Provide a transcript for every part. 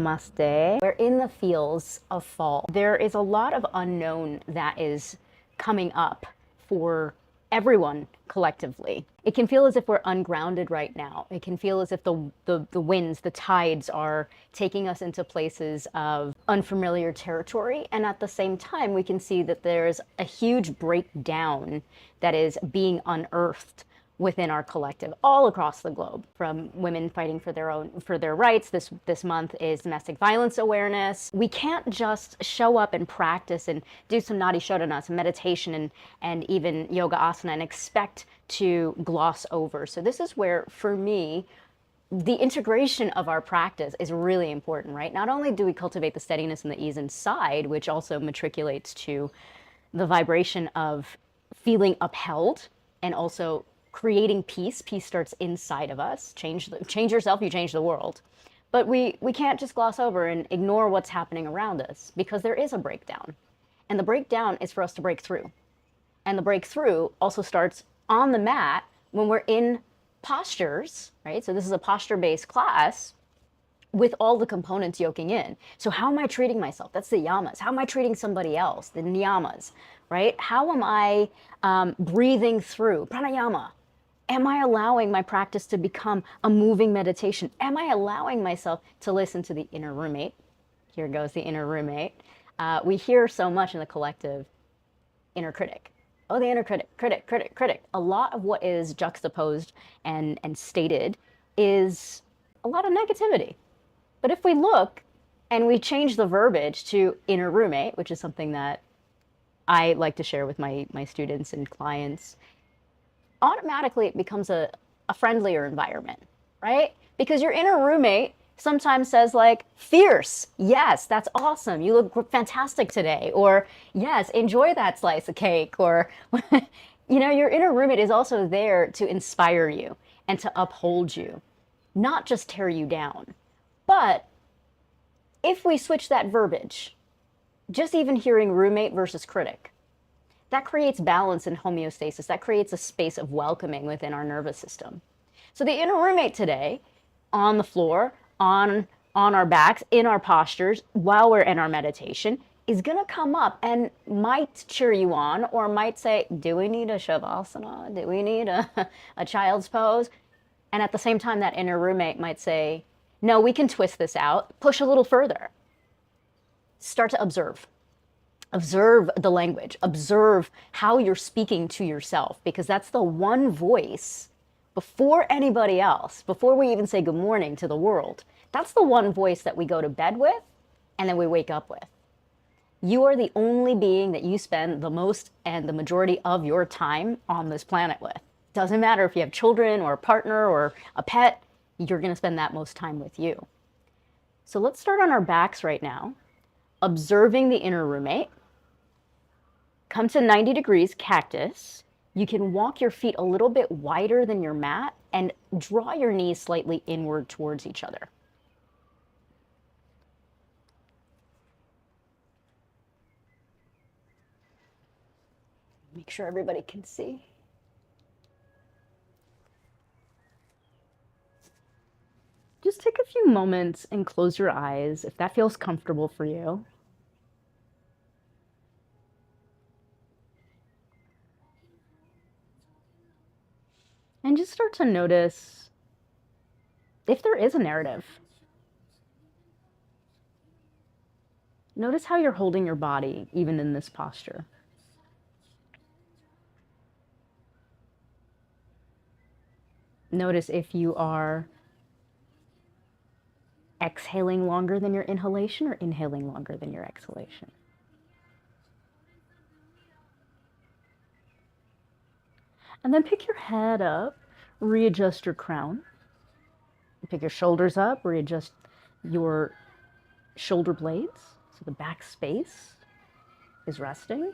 Namaste. We're in the feels of fall. There is a lot of unknown that is coming up for everyone collectively. It can feel as if we're ungrounded right now. It can feel as if the winds, the tides are taking us into places of unfamiliar territory. And at the same time, we can see that there's a huge breakdown that is being unearthed within our collective all across the globe, from women fighting for their rights. This month is domestic violence awareness. We can't just show up and practice and do some nadi shodhana, some meditation and even yoga asana and expect to gloss over. So this is where, for me, the integration of our practice is really important, right? Not only do we cultivate the steadiness and the ease inside, which also matriculates to the vibration of feeling upheld and also creating peace. Peace starts inside of us. Change yourself, you change the world. But we can't just gloss over and ignore what's happening around us, because there is a breakdown. And the breakdown is for us to break through. And the breakthrough also starts on the mat when we're in postures, right? So this is a posture-based class with all the components yoking in. So how am I treating myself? That's the yamas. How am I treating somebody else? The niyamas, right? How am I breathing through? Pranayama. Am I allowing my practice to become a moving meditation? Am I allowing myself to listen to the inner roommate? Here goes the inner roommate. We hear so much in the collective, inner critic. Oh, the inner critic, critic, critic, critic. A lot of what is juxtaposed and stated is a lot of negativity. But if we look and we change the verbiage to inner roommate, which is something that I like to share with my students and clients, automatically it becomes a friendlier environment, right? Because your inner roommate sometimes says like, fierce, yes, that's awesome, you look fantastic today, or yes, enjoy that slice of cake, or you know, your inner roommate is also there to inspire you and to uphold you, not just tear you down. But if we switch that verbiage, just even hearing roommate versus critic, that creates balance and homeostasis. That creates a space of welcoming within our nervous system. So the inner roommate today, on the floor, on our backs, in our postures, while we're in our meditation, is going to come up and might cheer you on, or might say, do we need a shavasana? Do we need a child's pose? And at the same time, that inner roommate might say, no, we can twist this out, push a little further. Start to observe. Observe the language, observe how you're speaking to yourself, because that's the one voice before anybody else, before we even say good morning to the world. That's the one voice that we go to bed with and then we wake up with. You are the only being that you spend the most and the majority of your time on this planet with. Doesn't matter if you have children or a partner or a pet, you're going to spend that most time with you. So let's start on our backs right now, observing the inner roommate. Come to 90 degrees cactus. You can walk your feet a little bit wider than your mat and draw your knees slightly inward towards each other. Make sure everybody can see. Just take a few moments and close your eyes if that feels comfortable for you. And just start to notice if there is a narrative. Notice how you're holding your body, even in this posture. Notice if you are exhaling longer than your inhalation or inhaling longer than your exhalation. And then pick your head up, readjust your crown. Pick your shoulders up, readjust your shoulder blades so the back space is resting.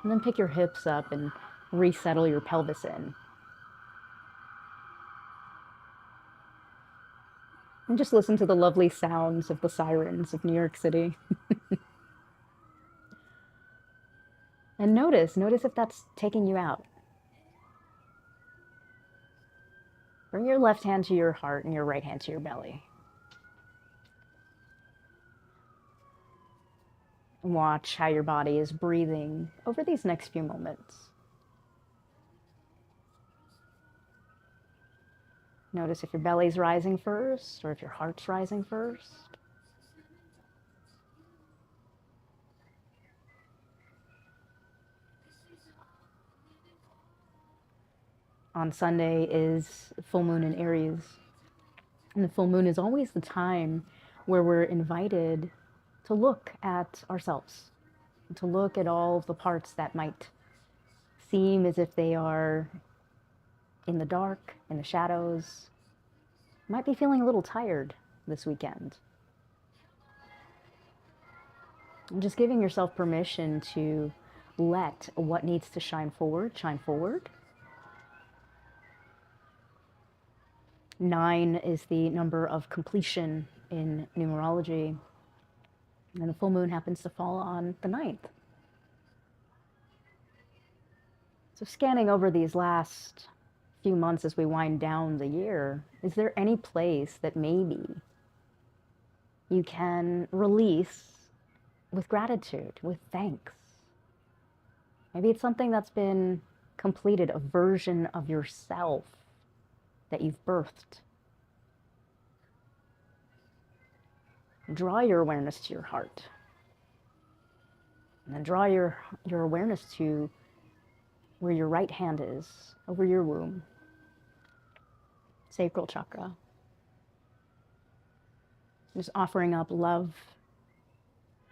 And then pick your hips up and resettle your pelvis in. And just listen to the lovely sounds of the sirens of New York City. And notice if that's taking you out. Bring your left hand to your heart and your right hand to your belly. Watch how your body is breathing over these next few moments. Notice if your belly's rising first or if your heart's rising first. On Sunday is full moon in Aries. And the full moon is always the time where we're invited to look at ourselves, to look at all of the parts that might seem as if they are in the dark, in the shadows. Might be feeling a little tired this weekend. And just giving yourself permission to let what needs to shine forward, shine forward. 9 is the number of completion in numerology. And the full moon happens to fall on the 9th. So scanning over these last few months as we wind down the year, is there any place that maybe you can release with gratitude, with thanks? Maybe it's something that's been completed, a version of yourself that you've birthed. Draw your awareness to your heart. And then draw your awareness to where your right hand is, over your womb, sacral chakra. Just offering up love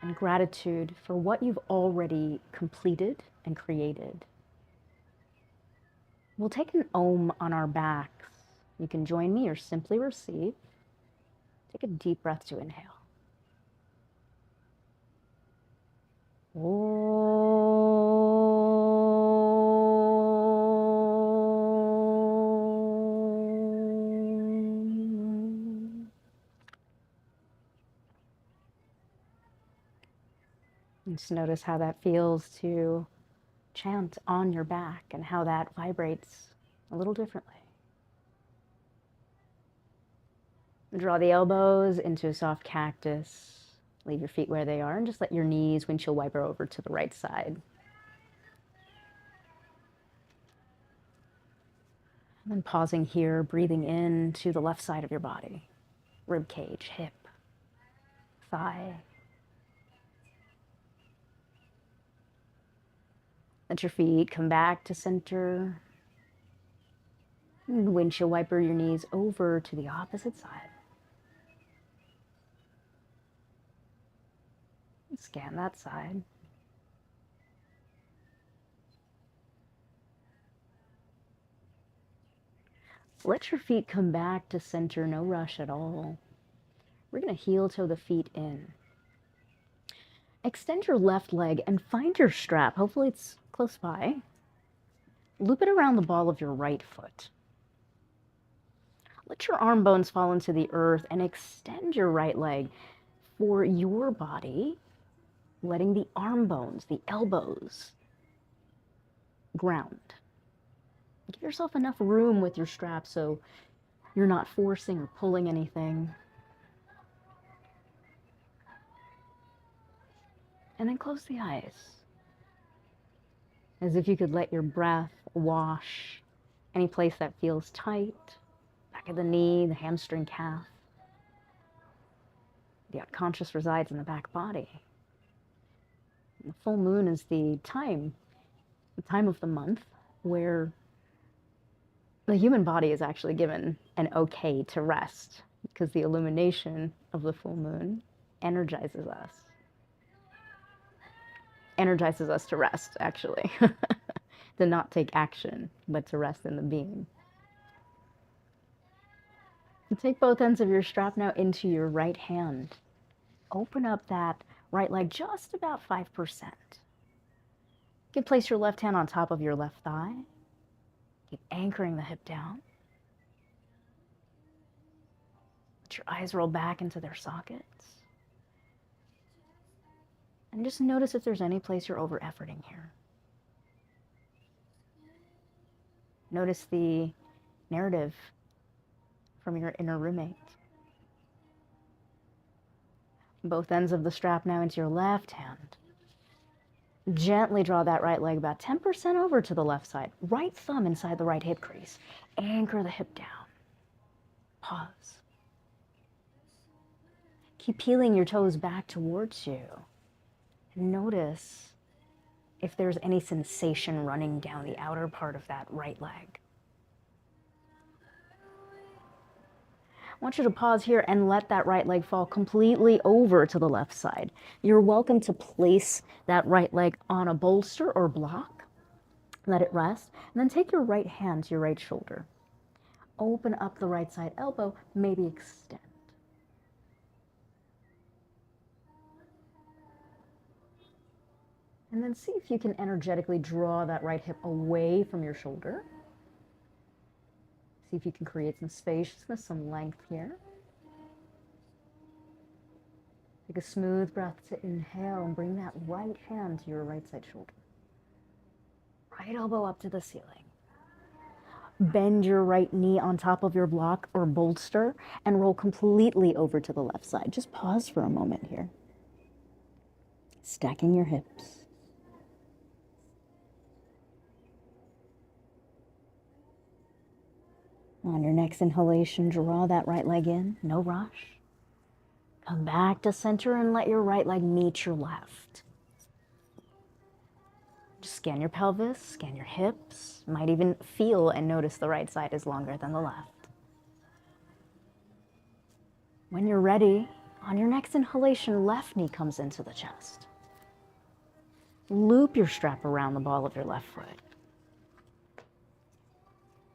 and gratitude for what you've already completed and created. We'll take an Om on our backs. You can join me or simply receive. Take a deep breath to inhale. Just notice how that feels to chant on your back and how that vibrates a little differently. Draw the elbows into a soft cactus. Leave your feet where they are and just let your knees windshield wiper over to the right side. And then pausing here, breathing in to the left side of your body. Rib cage, hip, thigh. Let your feet come back to center. And windshield wiper your knees over to the opposite side. Scan that side. Let your feet come back to center, no rush at all. We're going to heel toe the feet in. Extend your left leg and find your strap. Hopefully it's close by. Loop it around the ball of your right foot. Let your arm bones fall into the earth and extend your right leg for your body, letting the arm bones, the elbows, ground. Give yourself enough room with your strap so you're not forcing or pulling anything. And then close the eyes. As if you could let your breath wash any place that feels tight, back of the knee, the hamstring calf. The unconscious resides in the back body. And the full moon is the time of the month where the human body is actually given an okay to rest, because the illumination of the full moon energizes us. Energizes us to rest, actually. To not take action, but to rest in the being. And take both ends of your strap now into your right hand. Open up that right leg just about 5%. You can place your left hand on top of your left thigh. Keep anchoring the hip down. Let your eyes roll back into their sockets. And just notice if there's any place you're over-efforting here. Notice the narrative from your inner roommate. Both ends of the strap now into your left hand. Gently draw that right leg about 10% over to the left side. Right thumb inside the right hip crease. Anchor the hip down. Pause. Keep peeling your toes back towards you. Notice if there's any sensation running down the outer part of that right leg. I want you to pause here and let that right leg fall completely over to the left side. You're welcome to place that right leg on a bolster or block. Let it rest, and then take your right hand to your right shoulder. Open up the right side elbow, maybe extend. And then see if you can energetically draw that right hip away from your shoulder. See if you can create some spaciousness, some length here. Take a smooth breath to inhale and bring that right hand to your right side shoulder. Right elbow up to the ceiling. Bend your right knee on top of your block or bolster and roll completely over to the left side. Just pause for a moment here. Stacking your hips. On your next inhalation, draw that right leg in, no rush. Come back to center and let your right leg meet your left. Just scan your pelvis, scan your hips. Might even feel and notice the right side is longer than the left. When you're ready, on your next inhalation, left knee comes into the chest. Loop your strap around the ball of your left foot.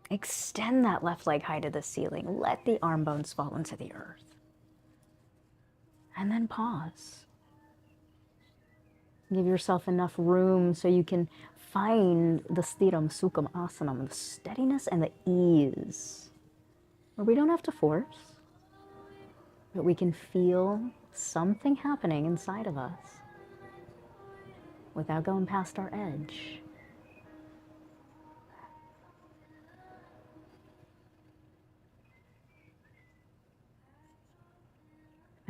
Extend that left leg high to the ceiling. Let the arm bones fall into the earth. And then pause. Give yourself enough room so you can find the sthiram sukham asanam, the steadiness and the ease, where we don't have to force, but we can feel something happening inside of us without going past our edge.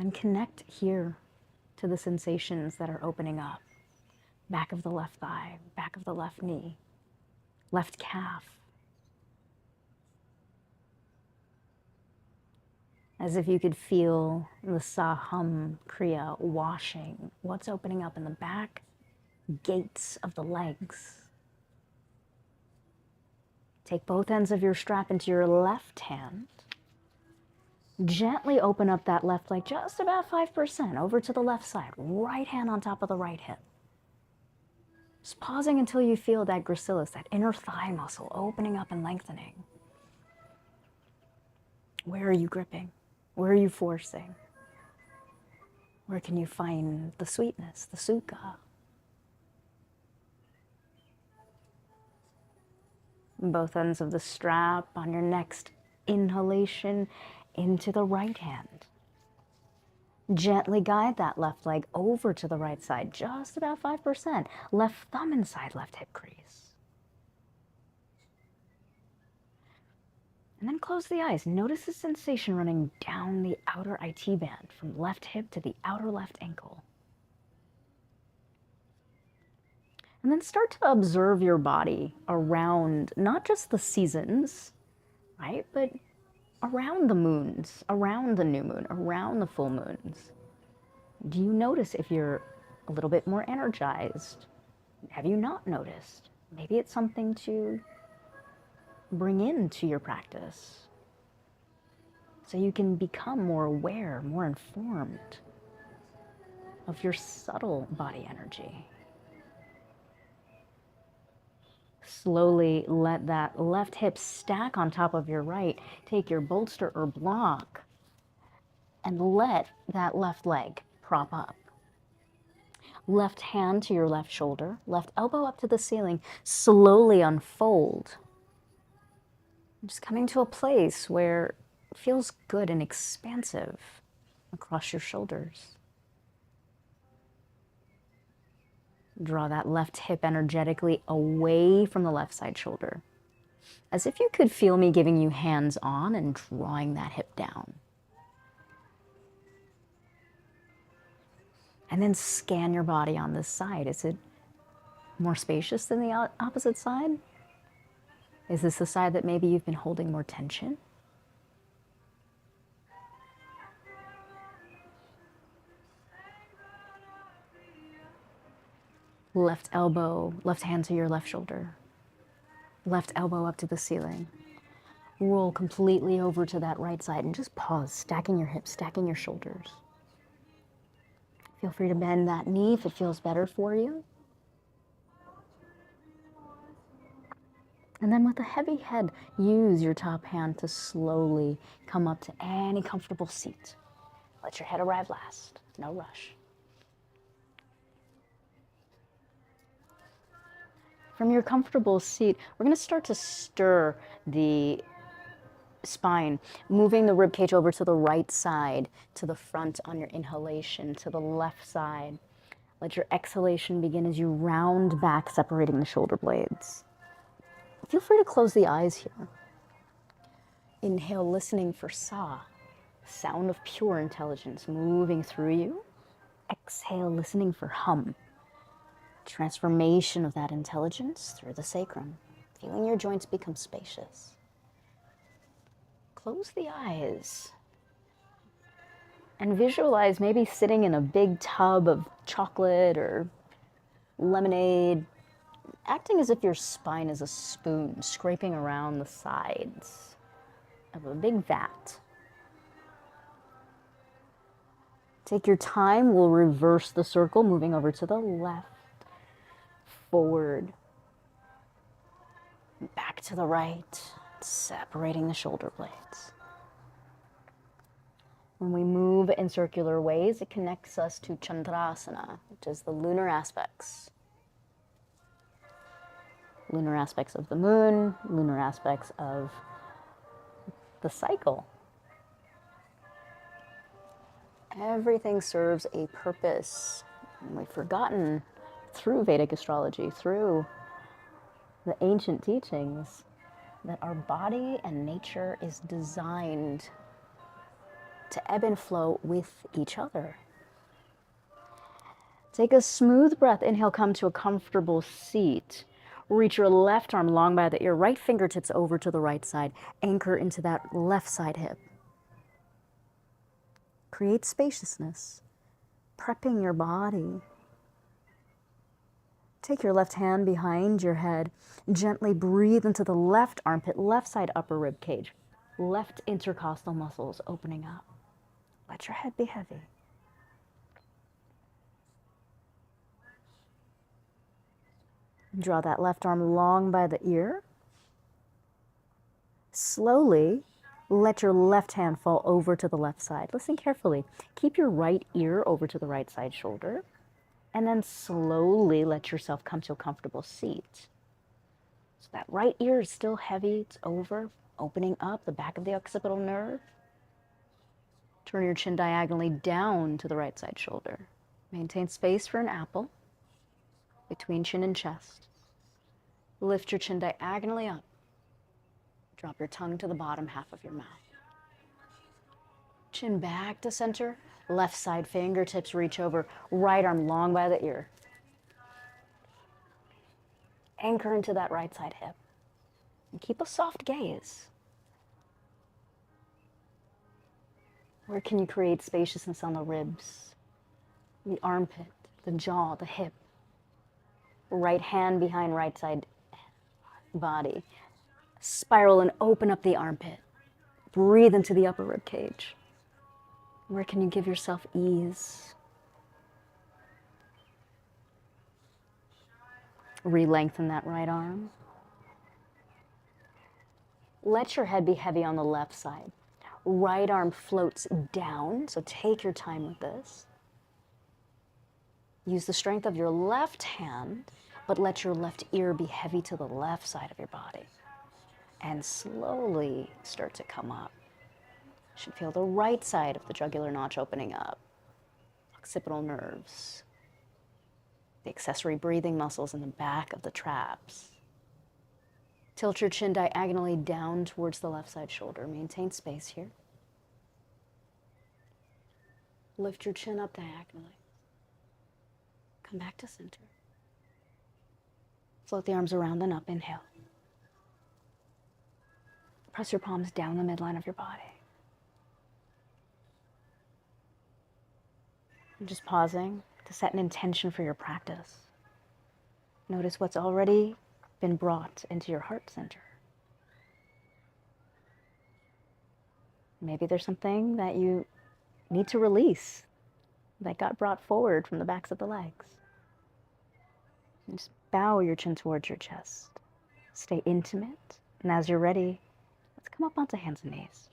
And connect here to the sensations that are opening up. Back of the left thigh, back of the left knee, left calf. As if you could feel the saham kriya washing what's opening up in the back gates of the legs. Take both ends of your strap into your left hand. Gently open up that left leg just about 5% over to the left side. Right hand on top of the right hip. Just pausing until you feel that gracilis, that inner thigh muscle opening up and lengthening. Where are you gripping? Where are you forcing? Where can you find the sweetness, the sukha? Both ends of the strap on your next inhalation into the right hand. Gently guide that left leg over to the right side, just about 5%. Left thumb inside left hip crease. And then close the eyes. Notice the sensation running down the outer IT band from left hip to the outer left ankle. And then start to observe your body around not just the seasons, right, but around the moons, around the new moon, around the full moons. Do you notice if you're a little bit more energized? Have you not noticed? Maybe it's something to bring into your practice so you can become more aware, more informed of your subtle body energy. Slowly let that left hip stack on top of your right. Take your bolster or block and let that left leg prop up. Left hand to your left shoulder, left elbow up to the ceiling. Slowly unfold. Just coming to a place where it feels good and expansive across your shoulders. Draw that left hip energetically away from the left side shoulder. as if you could feel me giving you hands on and drawing that hip down. And then scan your body on this side. Is it more spacious than the opposite side? Is this the side that maybe you've been holding more tension? Left elbow, left hand to your left shoulder. Left elbow up to the ceiling. Roll completely over to that right side and just pause, stacking your hips, stacking your shoulders. Feel free to bend that knee if it feels better for you. And then with a heavy head, use your top hand to slowly come up to any comfortable seat. Let your head arrive last, no rush. From your comfortable seat, we're going to start to stir the spine, moving the ribcage over to the right side, to the front on your inhalation, to the left side. Let your exhalation begin as you round back, separating the shoulder blades. Feel free to close the eyes here. Inhale, listening for sa, sound of pure intelligence moving through you. Exhale, listening for hum, transformation of that intelligence through the sacrum, feeling your joints become spacious. Close the eyes and visualize maybe sitting in a big tub of chocolate or lemonade, acting as if your spine is a spoon scraping around the sides of a big vat. Take your time, we'll reverse the circle, moving over to the left, forward, back to the right, separating the shoulder blades. When we move in circular ways, it connects us to Chandrasana, which is the lunar aspects. Lunar aspects of the moon, lunar aspects of the cycle. Everything serves a purpose. And we've forgotten through Vedic astrology, through the ancient teachings, that our body and nature is designed to ebb and flow with each other. Take a smooth breath. Inhale, come to a comfortable seat. Reach your left arm long by the ear, right fingertips over to the right side. Anchor into that left side hip. Create spaciousness, prepping your body. Take your left hand behind your head. Gently breathe into the left armpit, left side upper rib cage. Left intercostal muscles opening up. Let your head be heavy. Draw that left arm long by the ear. Slowly, let your left hand fall over to the left side. Listen carefully. Keep your right ear over to the right side shoulder. And then slowly let yourself come to a comfortable seat. So that right ear is still heavy. It's over, opening up the back of the occipital nerve. Turn your chin diagonally down to the right side shoulder. Maintain space for an apple between chin and chest. Lift your chin diagonally up. Drop your tongue to the bottom half of your mouth. Chin back to center. Left side fingertips reach over. Right arm long by the ear. Anchor into that right side hip. And keep a soft gaze. Where can you create spaciousness on the ribs, the armpit, the jaw, the hip? Right hand behind right side body. Spiral and open up the armpit. Breathe into the upper rib cage. Where can you give yourself ease? Re-lengthen that right arm. Let your head be heavy on the left side. Right arm floats down, so take your time with this. Use the strength of your left hand, but let your left ear be heavy to the left side of your body. And slowly start to come up. You should feel the right side of the jugular notch opening up. Occipital nerves. The accessory breathing muscles in the back of the traps. Tilt your chin diagonally down towards the left side shoulder. Maintain space here. Lift your chin up diagonally. Come back to center. Float the arms around and up. Inhale. Press your palms down the midline of your body. And just pausing to set an intention for your practice. Notice what's already been brought into your heart center. Maybe there's something that you need to release that got brought forward from the backs of the legs. And just bow your chin towards your chest. Stay intimate, and as you're ready, let's come up onto hands and knees.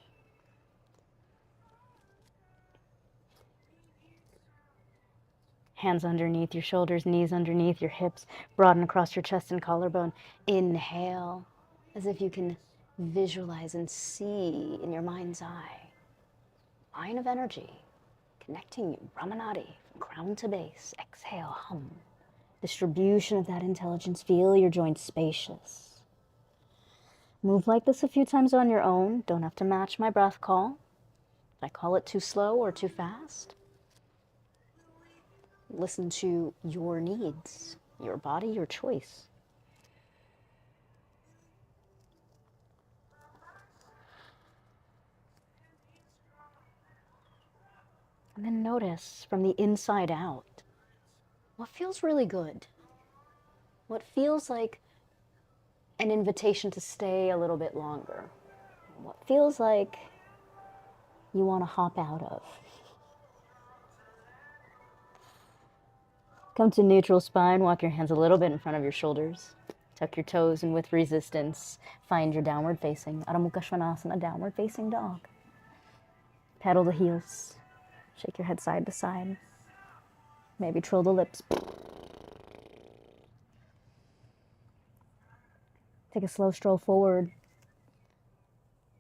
Hands underneath your shoulders, knees underneath your hips, broaden across your chest and collarbone. Inhale, as if you can visualize and see in your mind's eye. Line of energy, connecting you, Brahmanadi, from crown to base. Exhale, hum. Distribution of that intelligence. Feel your joints spacious. Move like this a few times on your own. Don't have to match my breath call. If I call it too slow or too fast, listen to your needs, your body, your choice. And then notice from the inside out, what feels really good? What feels like an invitation to stay a little bit longer? What feels like you want to hop out of? Come to neutral spine, walk your hands a little bit in front of your shoulders. Tuck your toes, and with resistance, find your downward facing, ardha mukha svanasana, downward facing dog. Pedal the heels. Shake your head side to side. Maybe trill the lips. Take a slow stroll forward.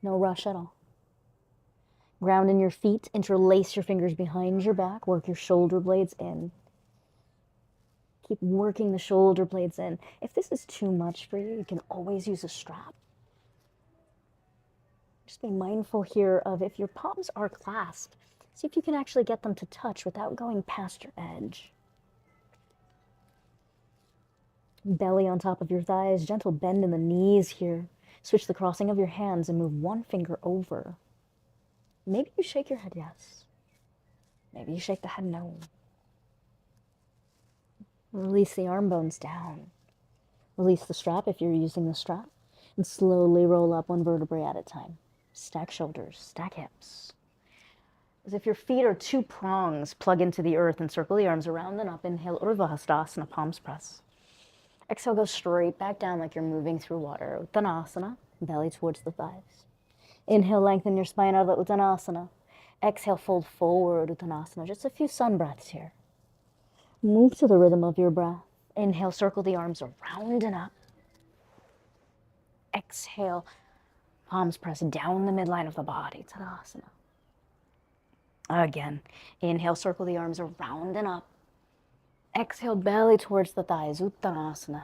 No rush at all. Ground in your feet. Interlace your fingers behind your back. Work your shoulder blades in. Keep working the shoulder blades in. If this is too much for you, you can always use a strap. Just be mindful here of if your palms are clasped, see if you can actually get them to touch without going past your edge. Belly on top of your thighs, gentle bend in the knees here. Switch the crossing of your hands and move one finger over. Maybe you shake your head yes. Maybe you shake the head no. Release the arm bones down. Release the strap if you're using the strap. And slowly roll up one vertebrae at a time. Stack shoulders, stack hips. As if your feet are two prongs, plug into the earth and circle the arms around and up. Inhale, Urdhva Hastasana, palms press. Exhale, go straight back down like you're moving through water. Uttanasana, belly towards the thighs. Inhale, lengthen your spine, Ardha Uttanasana. Exhale, fold forward, Uttanasana. Just a few sun breaths here. Move to the rhythm of your breath. Inhale, circle the arms around and up. Exhale, palms press down the midline of the body, Tadasana. Again, inhale, circle the arms around and up. Exhale, belly towards the thighs, Uttanasana.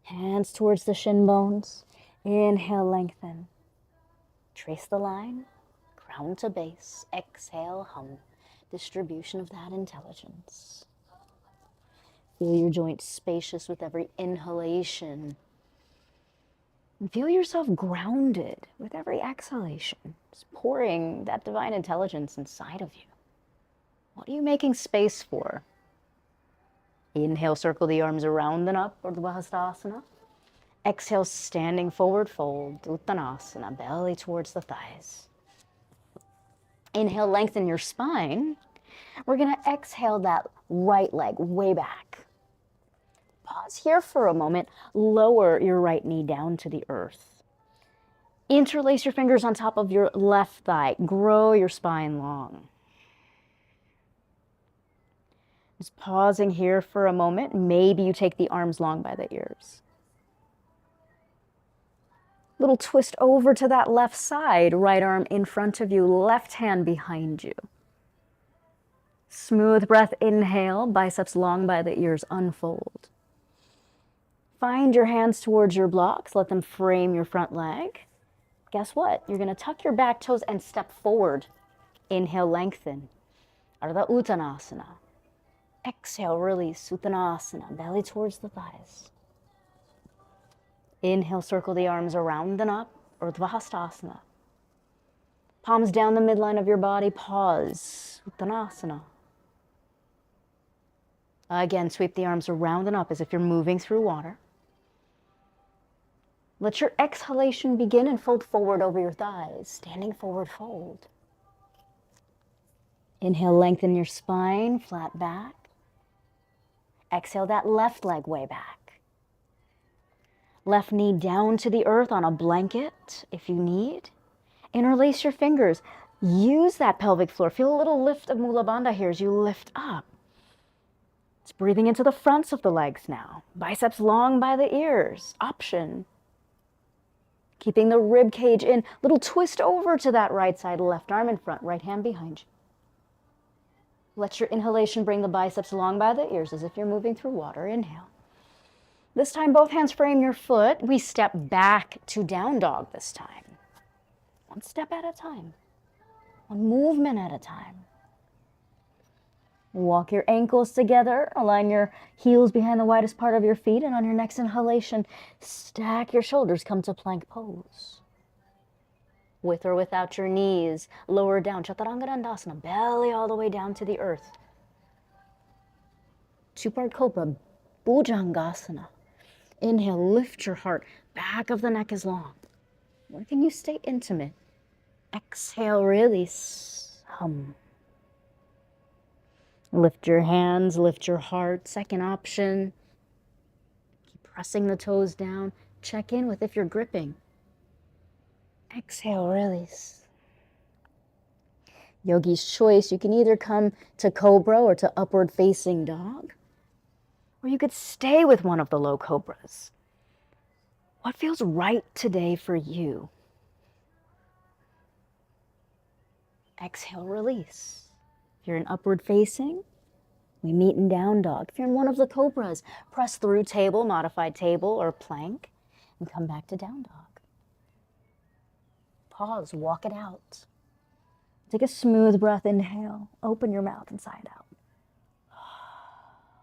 Hands towards the shin bones. Inhale, lengthen. Trace the line, crown to base. Exhale, hum. Distribution of that intelligence. Feel your joints spacious with every inhalation. And feel yourself grounded with every exhalation. Just pouring that divine intelligence inside of you. What are you making space for? Inhale, circle the arms around and up, Urdhva Hastasana. Exhale, standing forward fold, Uttanasana, belly towards the thighs. Inhale, lengthen your spine. We're going to exhale that right leg way back. Pause here for a moment. Lower your right knee down to the earth. Interlace your fingers on top of your left thigh. Grow your spine long. Just pausing here for a moment. Maybe you take the arms long by the ears. Little twist over to that left side. Right arm in front of you, left hand behind you. Smooth breath, inhale, biceps long by the ears, unfold. Find your hands towards your blocks. Let them frame your front leg. Guess what? You're going to tuck your back toes and step forward. Inhale, lengthen. Ardha Uttanasana. Exhale, release. Uttanasana. Belly towards the thighs. Inhale, circle the arms around and up. Urdhva Hastasana. Palms down the midline of your body. Pause. Uttanasana. Again, sweep the arms around and up as if you're moving through water. Let your exhalation begin and fold forward over your thighs. Standing forward fold. Inhale, lengthen your spine, flat back. Exhale that left leg way back. Left knee down to the earth on a blanket if you need. Interlace your fingers. Use that pelvic floor. Feel a little lift of Mula Bandha here as you lift up. It's breathing into the fronts of the legs now. Biceps long by the ears. Option. Keeping the rib cage in. Little twist over to that right side. Left arm in front. Right hand behind you. Let your inhalation bring the biceps long by the ears as if you're moving through water. Inhale. This time, both hands frame your foot. We step back to down dog this time. One step at a time. One movement at a time. Walk your ankles together. Align your heels behind the widest part of your feet. And on your next inhalation, stack your shoulders. Come to plank pose. With or without your knees, lower down. Chaturanga Dandasana. Belly all the way down to the earth. Two-part cobra. Bhujangasana. Inhale, lift your heart. Back of the neck is long. Where can you stay intimate? Exhale, release. Hum. Lift your hands, lift your heart. Second option. Keep pressing the toes down. Check in with if you're gripping. Exhale, release. Yogi's choice. You can either come to cobra or to upward facing dog, or you could stay with one of the low cobras. What feels right today for you? Exhale, release. If you're in upward facing, we meet in down dog. If you're in one of the cobras, press through table, modified table, or plank, and come back to down dog. Pause, walk it out. Take a smooth breath, inhale. Open your mouth and sigh it out.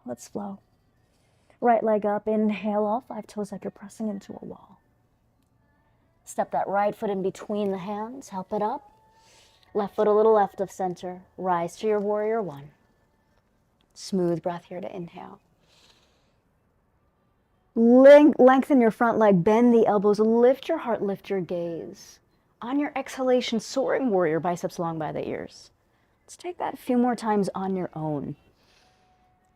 Let's flow. Right leg up, inhale, all 5 toes like you're pressing into a wall. Step that right foot in between the hands, help it up. Left foot a little left of center. Rise to your warrior one. Smooth breath here to inhale. Lengthen your front leg, bend the elbows, lift your heart, lift your gaze. On your exhalation, soaring warrior, biceps long by the ears. Let's take that a few more times on your own.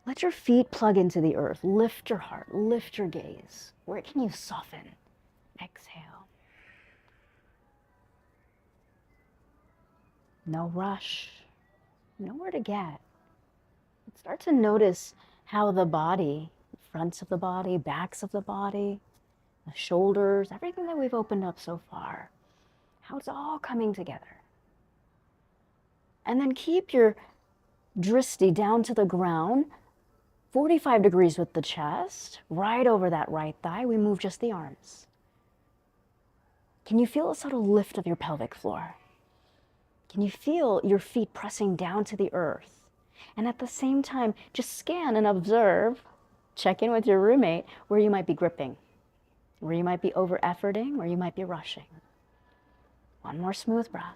Let your feet plug into the earth. Lift your heart, lift your gaze. Where can you soften? Exhale. No rush, nowhere to get. Start to notice how the body, fronts of the body, backs of the body, the shoulders, everything that we've opened up so far, how it's all coming together. And then keep your dristi down to the ground, 45 degrees with the chest, right over that right thigh. We move just the arms. Can you feel a subtle lift of your pelvic floor? Can you feel your feet pressing down to the earth? And at the same time, just scan and observe, check in with your roommate, where you might be gripping, where you might be over-efforting, where you might be rushing. One more smooth breath.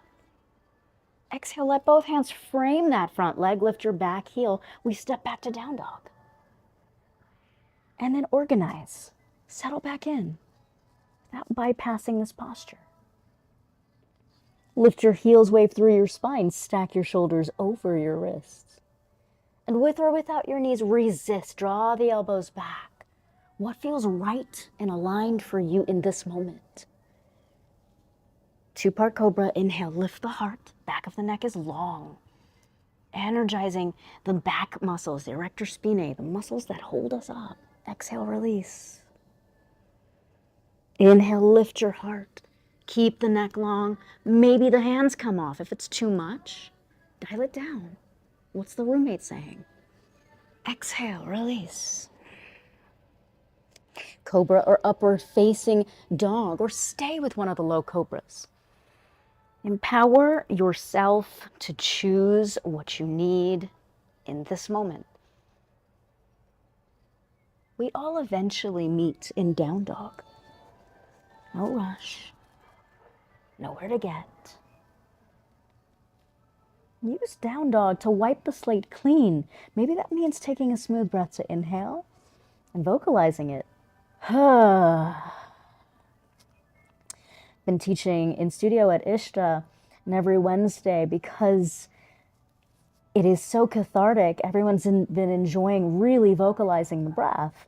Exhale, let both hands frame that front leg, lift your back heel. We step back to down dog. And then organize, settle back in without bypassing this posture. Lift your heels, wave through your spine, stack your shoulders over your wrists. And with or without your knees, resist, draw the elbows back. What feels right and aligned for you in this moment? Two-part cobra, inhale, lift the heart, back of the neck is long. Energizing the back muscles, the erector spinae, the muscles that hold us up. Exhale, release. Inhale, lift your heart. Keep the neck long. Maybe the hands come off. If it's too much, dial it down. What's the roommate saying? Exhale, release. cobra or upward facing dog, or stay with one of the low cobras. Empower yourself to choose what you need in this moment. We all eventually meet in down dog. No rush, nowhere to get. Use down dog to wipe the slate clean. Maybe that means taking a smooth breath to inhale and vocalizing it. Been teaching in studio at 𝗔𝗿𝘁𝘀, and every Wednesday, because it is so cathartic, everyone's been enjoying really vocalizing the breath.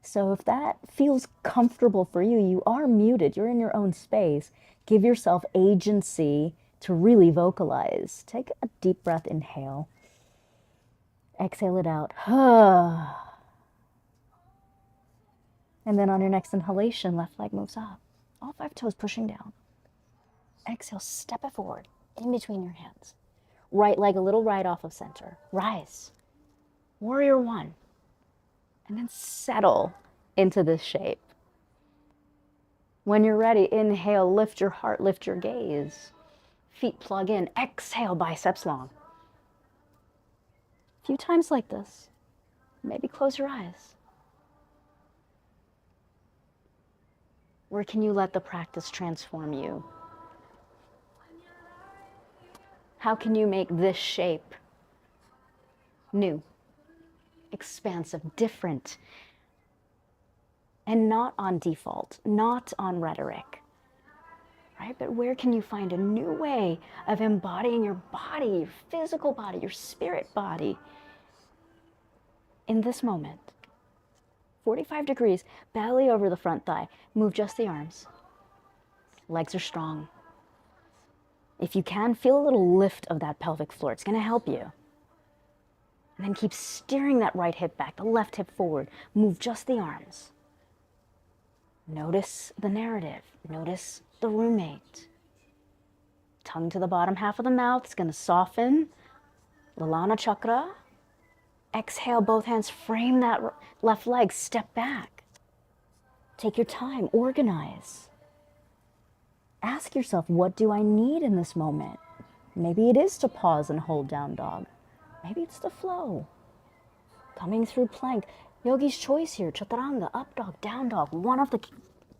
So if that feels comfortable for you, you are muted, you're in your own space, give yourself agency to really vocalize. Take a deep breath, inhale. Exhale it out. And then on your next inhalation, left leg moves up. All 5 toes pushing down. Exhale, step it forward, in between your hands. Right leg a little right off of center. Rise. Warrior 1. And then settle into this shape. When you're ready, inhale, lift your heart, lift your gaze. Feet plug in. Exhale, biceps long. A few times like this. Maybe close your eyes. Where can you let the practice transform you? How can you make this shape new, expansive, different, and not on default, not on rhetoric, right? But where can you find a new way of embodying your body, your physical body, your spirit body in this moment? 45 degrees, belly over the front thigh. Move just the arms. Legs are strong. If you can, feel a little lift of that pelvic floor. It's going to help you. And then keep steering that right hip back, the left hip forward. Move just the arms. Notice the narrative. Notice the roommate. Tongue to the bottom half of the mouth. It's going to soften. Lalana chakra. Exhale, both hands. Frame that left leg. Step back. Take your time. Organize. Ask yourself, what do I need in this moment? Maybe it is to pause and hold down dog. Maybe it's the flow. Coming through plank. Yogi's choice here. Chaturanga, up dog, down dog. One of the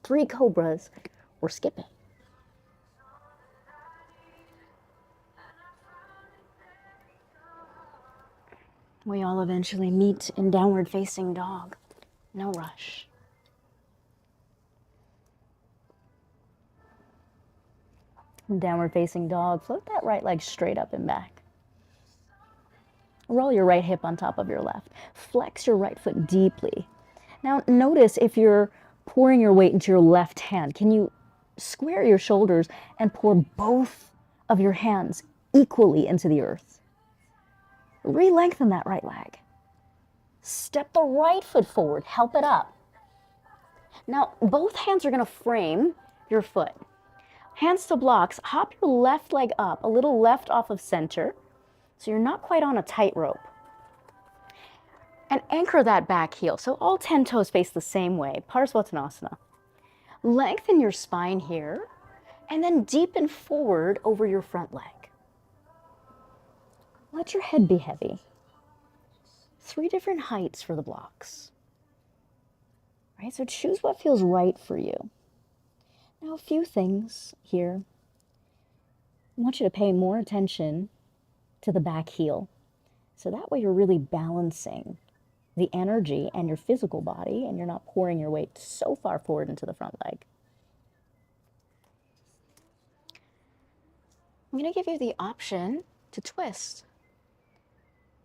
3 cobras, or skip it. We all eventually meet in downward facing dog. No rush. Downward facing dog. Float that right leg straight up and back. Roll your right hip on top of your left. Flex your right foot deeply. Now notice if you're pouring your weight into your left hand, can you square your shoulders and pour both of your hands equally into the earth? Re-lengthen that right leg. Step the right foot forward. Help it up. Now both hands are going to frame your foot. Hands to blocks, hop your left leg up, a little left off of center, so you're not quite on a tightrope. And anchor that back heel, so all 10 toes face the same way, Parsvottanasana. Lengthen your spine here, and then deepen forward over your front leg. Let your head be heavy. 3 different heights for the blocks. Right, so choose what feels right for you. Now, a few things here. I want you to pay more attention to the back heel. So that way you're really balancing the energy and your physical body, and you're not pouring your weight so far forward into the front leg. I'm going to give you the option to twist.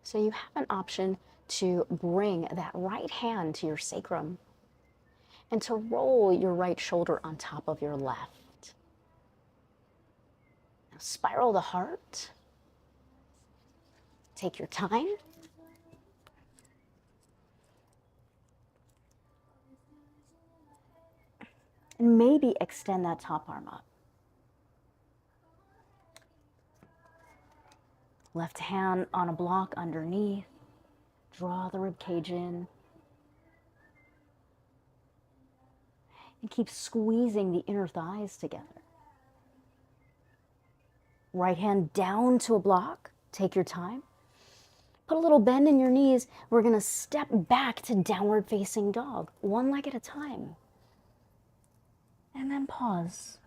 So you have an option to bring that right hand to your sacrum and to roll your right shoulder on top of your left. Now spiral the heart. Take your time. And maybe extend that top arm up. Left hand on a block underneath. Draw the ribcage in. And keep squeezing the inner thighs together. Right hand down to a block. Take your time. Put a little bend in your knees. We're going to step back to downward facing dog, one leg at a time. And then pause.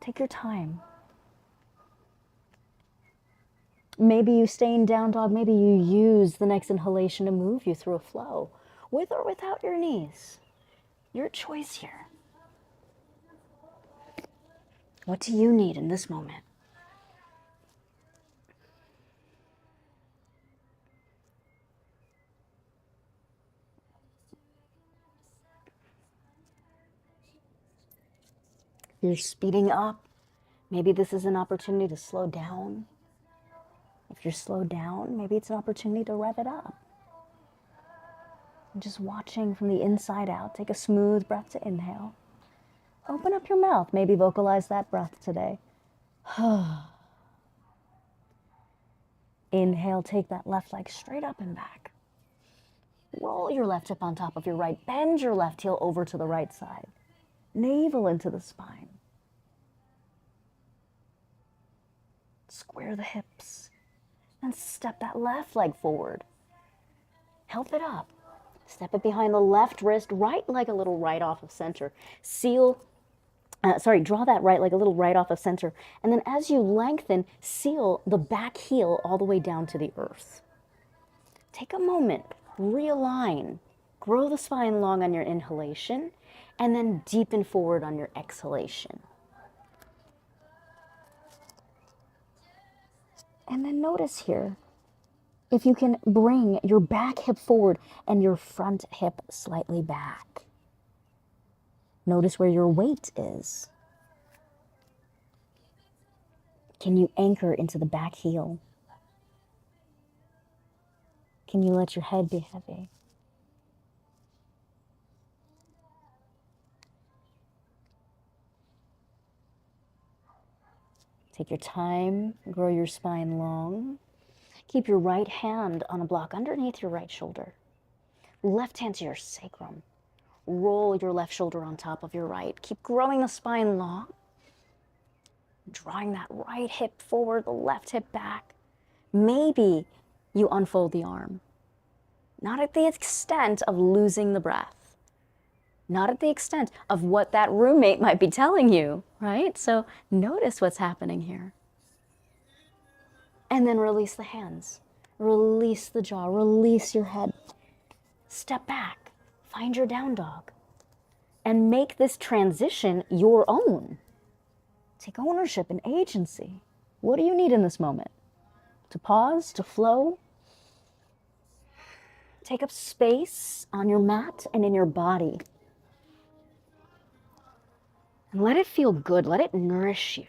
Take your time. Maybe you stay in down dog. Maybe you use the next inhalation to move you through a flow, with or without your knees. Your choice here. What do you need in this moment? You're speeding up. Maybe this is an opportunity to slow down. If you're slowed down, maybe it's an opportunity to rev it up. And just watching from the inside out. Take a smooth breath to inhale. Open up your mouth. Maybe vocalize that breath today. Inhale, take that left leg straight up and back. Roll your left hip on top of your right. Bend your left heel over to the right side. Navel into the spine. Square the hips. And step that left leg forward. Help it up. Step it behind the left wrist, right leg a little right off of center. Draw that right leg a little right off of center. And then as you lengthen, seal the back heel all the way down to the earth. Take a moment, realign, grow the spine long on your inhalation, and then deepen forward on your exhalation. And then notice here, if you can bring your back hip forward and your front hip slightly back. Notice where your weight is. Can you anchor into the back heel? Can you let your head be heavy? Take your time, grow your spine long. Keep your right hand on a block underneath your right shoulder. Left hand to your sacrum. Roll your left shoulder on top of your right. Keep growing the spine long. Drawing that right hip forward, the left hip back. Maybe you unfold the arm. Not at the extent of losing the breath. Not at the extent of what that roommate might be telling you, right? So notice what's happening here. And then release the hands. Release the jaw. Release your head. Step back. Find your down dog. And make this transition your own. Take ownership and agency. What do you need in this moment? To pause, to flow. Take up space on your mat and in your body. And let it feel good. Let it nourish you.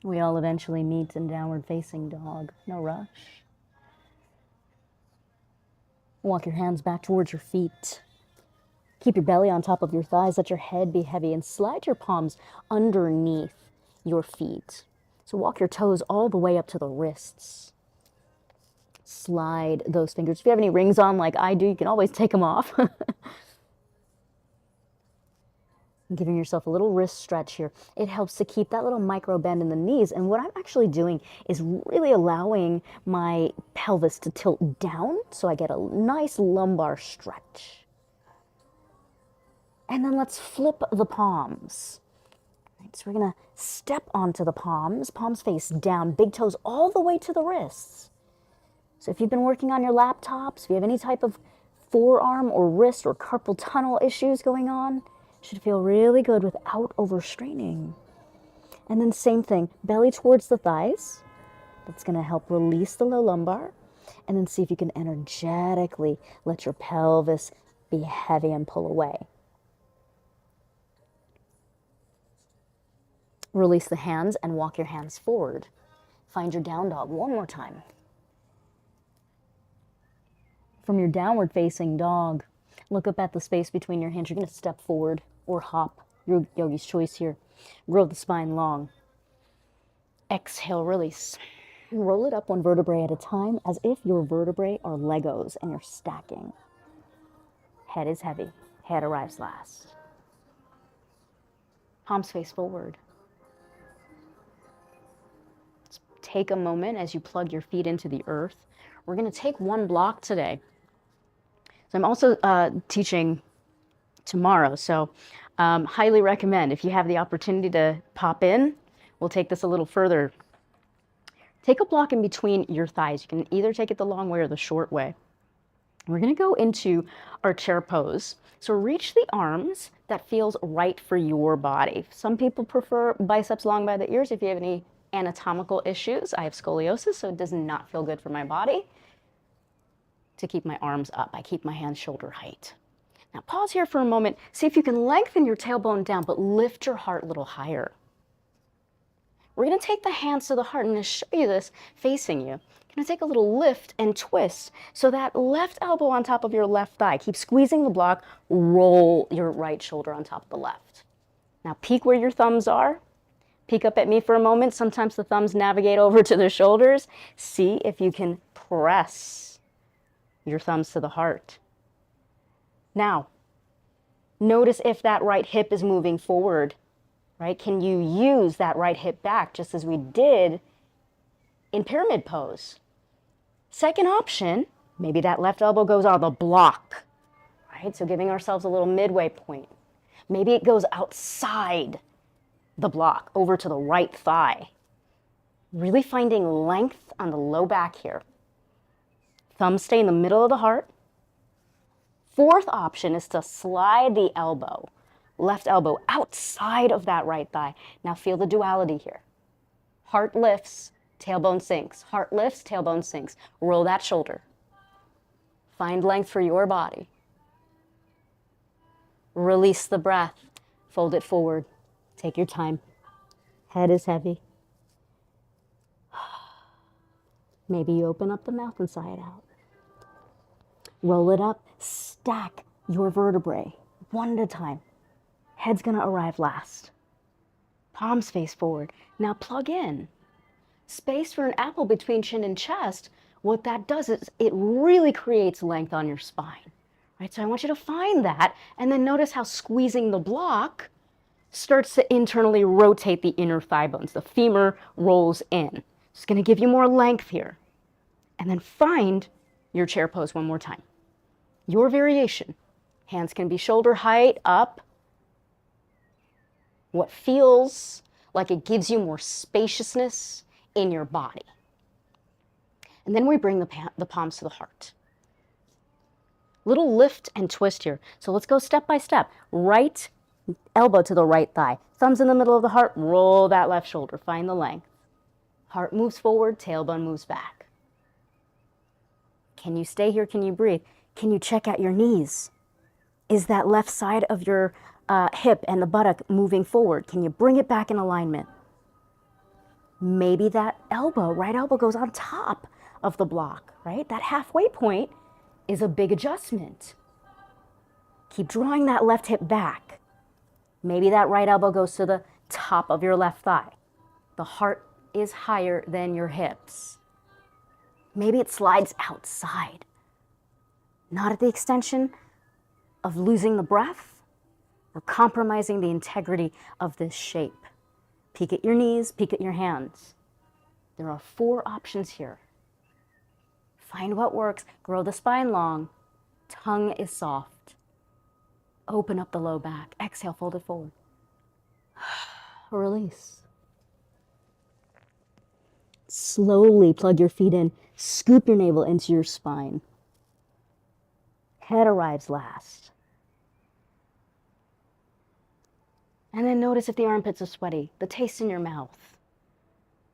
We all eventually meet in downward facing dog. No rush. Walk your hands back towards your feet. Keep your belly on top of your thighs. Let your head be heavy and slide your palms underneath your feet. So walk your toes all the way up to the wrists. Slide those fingers. If you have any rings on like I do, you can always take them off. Giving yourself a little wrist stretch here. It helps to keep that little micro bend in the knees. And what I'm actually doing is really allowing my pelvis to tilt down so I get a nice lumbar stretch. And then let's flip the palms. Right, so we're going to step onto the palms face down, big toes all the way to the wrists. So if you've been working on your laptops, if you have any type of forearm or wrist or carpal tunnel issues going on, should feel really good without overstraining. And then same thing, belly towards the thighs. That's going to help release the low lumbar. And then see if you can energetically let your pelvis be heavy and pull away. Release the hands and walk your hands forward. Find your down dog one more time. From your downward facing dog, look up at the space between your hands. You're going to step forward or hop, your yogi's choice here. Grow the spine long. Exhale, release. Roll it up one vertebrae at a time as if your vertebrae are Legos and you're stacking. Head is heavy. Head arrives last. Palms face forward. Let's take a moment as you plug your feet into the earth. We're going to take one block today. So I'm also teaching tomorrow, so highly recommend if you have the opportunity to pop in. We'll take this a little further. Take a block in between your thighs. You can either take it the long way or the short way. We're going to go into our chair pose. So reach the arms that feels right for your body. Some people prefer biceps long by the ears. If you have any anatomical issues, I have scoliosis, so it does not feel good for my body to keep my arms up. I keep my hands shoulder height. Now pause here for a moment. See if you can lengthen your tailbone down, but lift your heart a little higher. We're going to take the hands to the heart. I'm going to show you this facing you. Going to take a little lift and twist. So that left elbow on top of your left thigh. Keep squeezing the block. Roll your right shoulder on top of the left. Now peek where your thumbs are. Peek up at me for a moment. Sometimes the thumbs navigate over to the shoulders. See if you can press your thumbs to the heart. Now, notice if that right hip is moving forward. Right? Can you use that right hip back just as we did in pyramid pose? Second option, maybe that left elbow goes on the block, right? So giving ourselves a little midway point. Maybe it goes outside the block over to the right thigh. Really finding length on the low back here. Thumbs stay in the middle of the heart. Fourth option is to slide the elbow. Left elbow outside of that right thigh. Now feel the duality here. Heart lifts, tailbone sinks. Heart lifts, tailbone sinks. Roll that shoulder. Find length for your body. Release the breath. Fold it forward. Take your time. Head is heavy. Maybe you open up the mouth and sigh it out. Roll it up. Stack your vertebrae one at a time. Head's going to arrive last. Palms face forward. Now plug in. Space for an apple between chin and chest. What that does is it really creates length on your spine. Right? So I want you to find that and then notice how squeezing the block starts to internally rotate the inner thigh bones. The femur rolls in. It's going to give you more length here. And then find your chair pose one more time. Your variation. Hands can be shoulder height, up. What feels like it gives you more spaciousness in your body. And then we bring the palms to the heart. Little lift and twist here. So let's go step by step. Right elbow to the right thigh. Thumbs in the middle of the heart. Roll that left shoulder. Find the length. Heart moves forward. Tailbone moves back. Can you stay here? Can you breathe? Can you check out your knees? Is that left side of your hip and the buttock moving forward? Can you bring it back in alignment? Maybe that elbow, right elbow goes on top of the block, right? That halfway point is a big adjustment. Keep drawing that left hip back. Maybe that right elbow goes to the top of your left thigh. The heart is higher than your hips. Maybe it slides outside. Not at the extension of losing the breath or compromising the integrity of this shape. Peek at your knees, peek at your hands. There are 4 options here. Find what works. Grow the spine long. Tongue is soft. Open up the low back. Exhale, fold it forward. Release. Slowly plug your feet in. Scoop your navel into your spine. Head arrives last. And then notice if the armpits are sweaty, the taste in your mouth.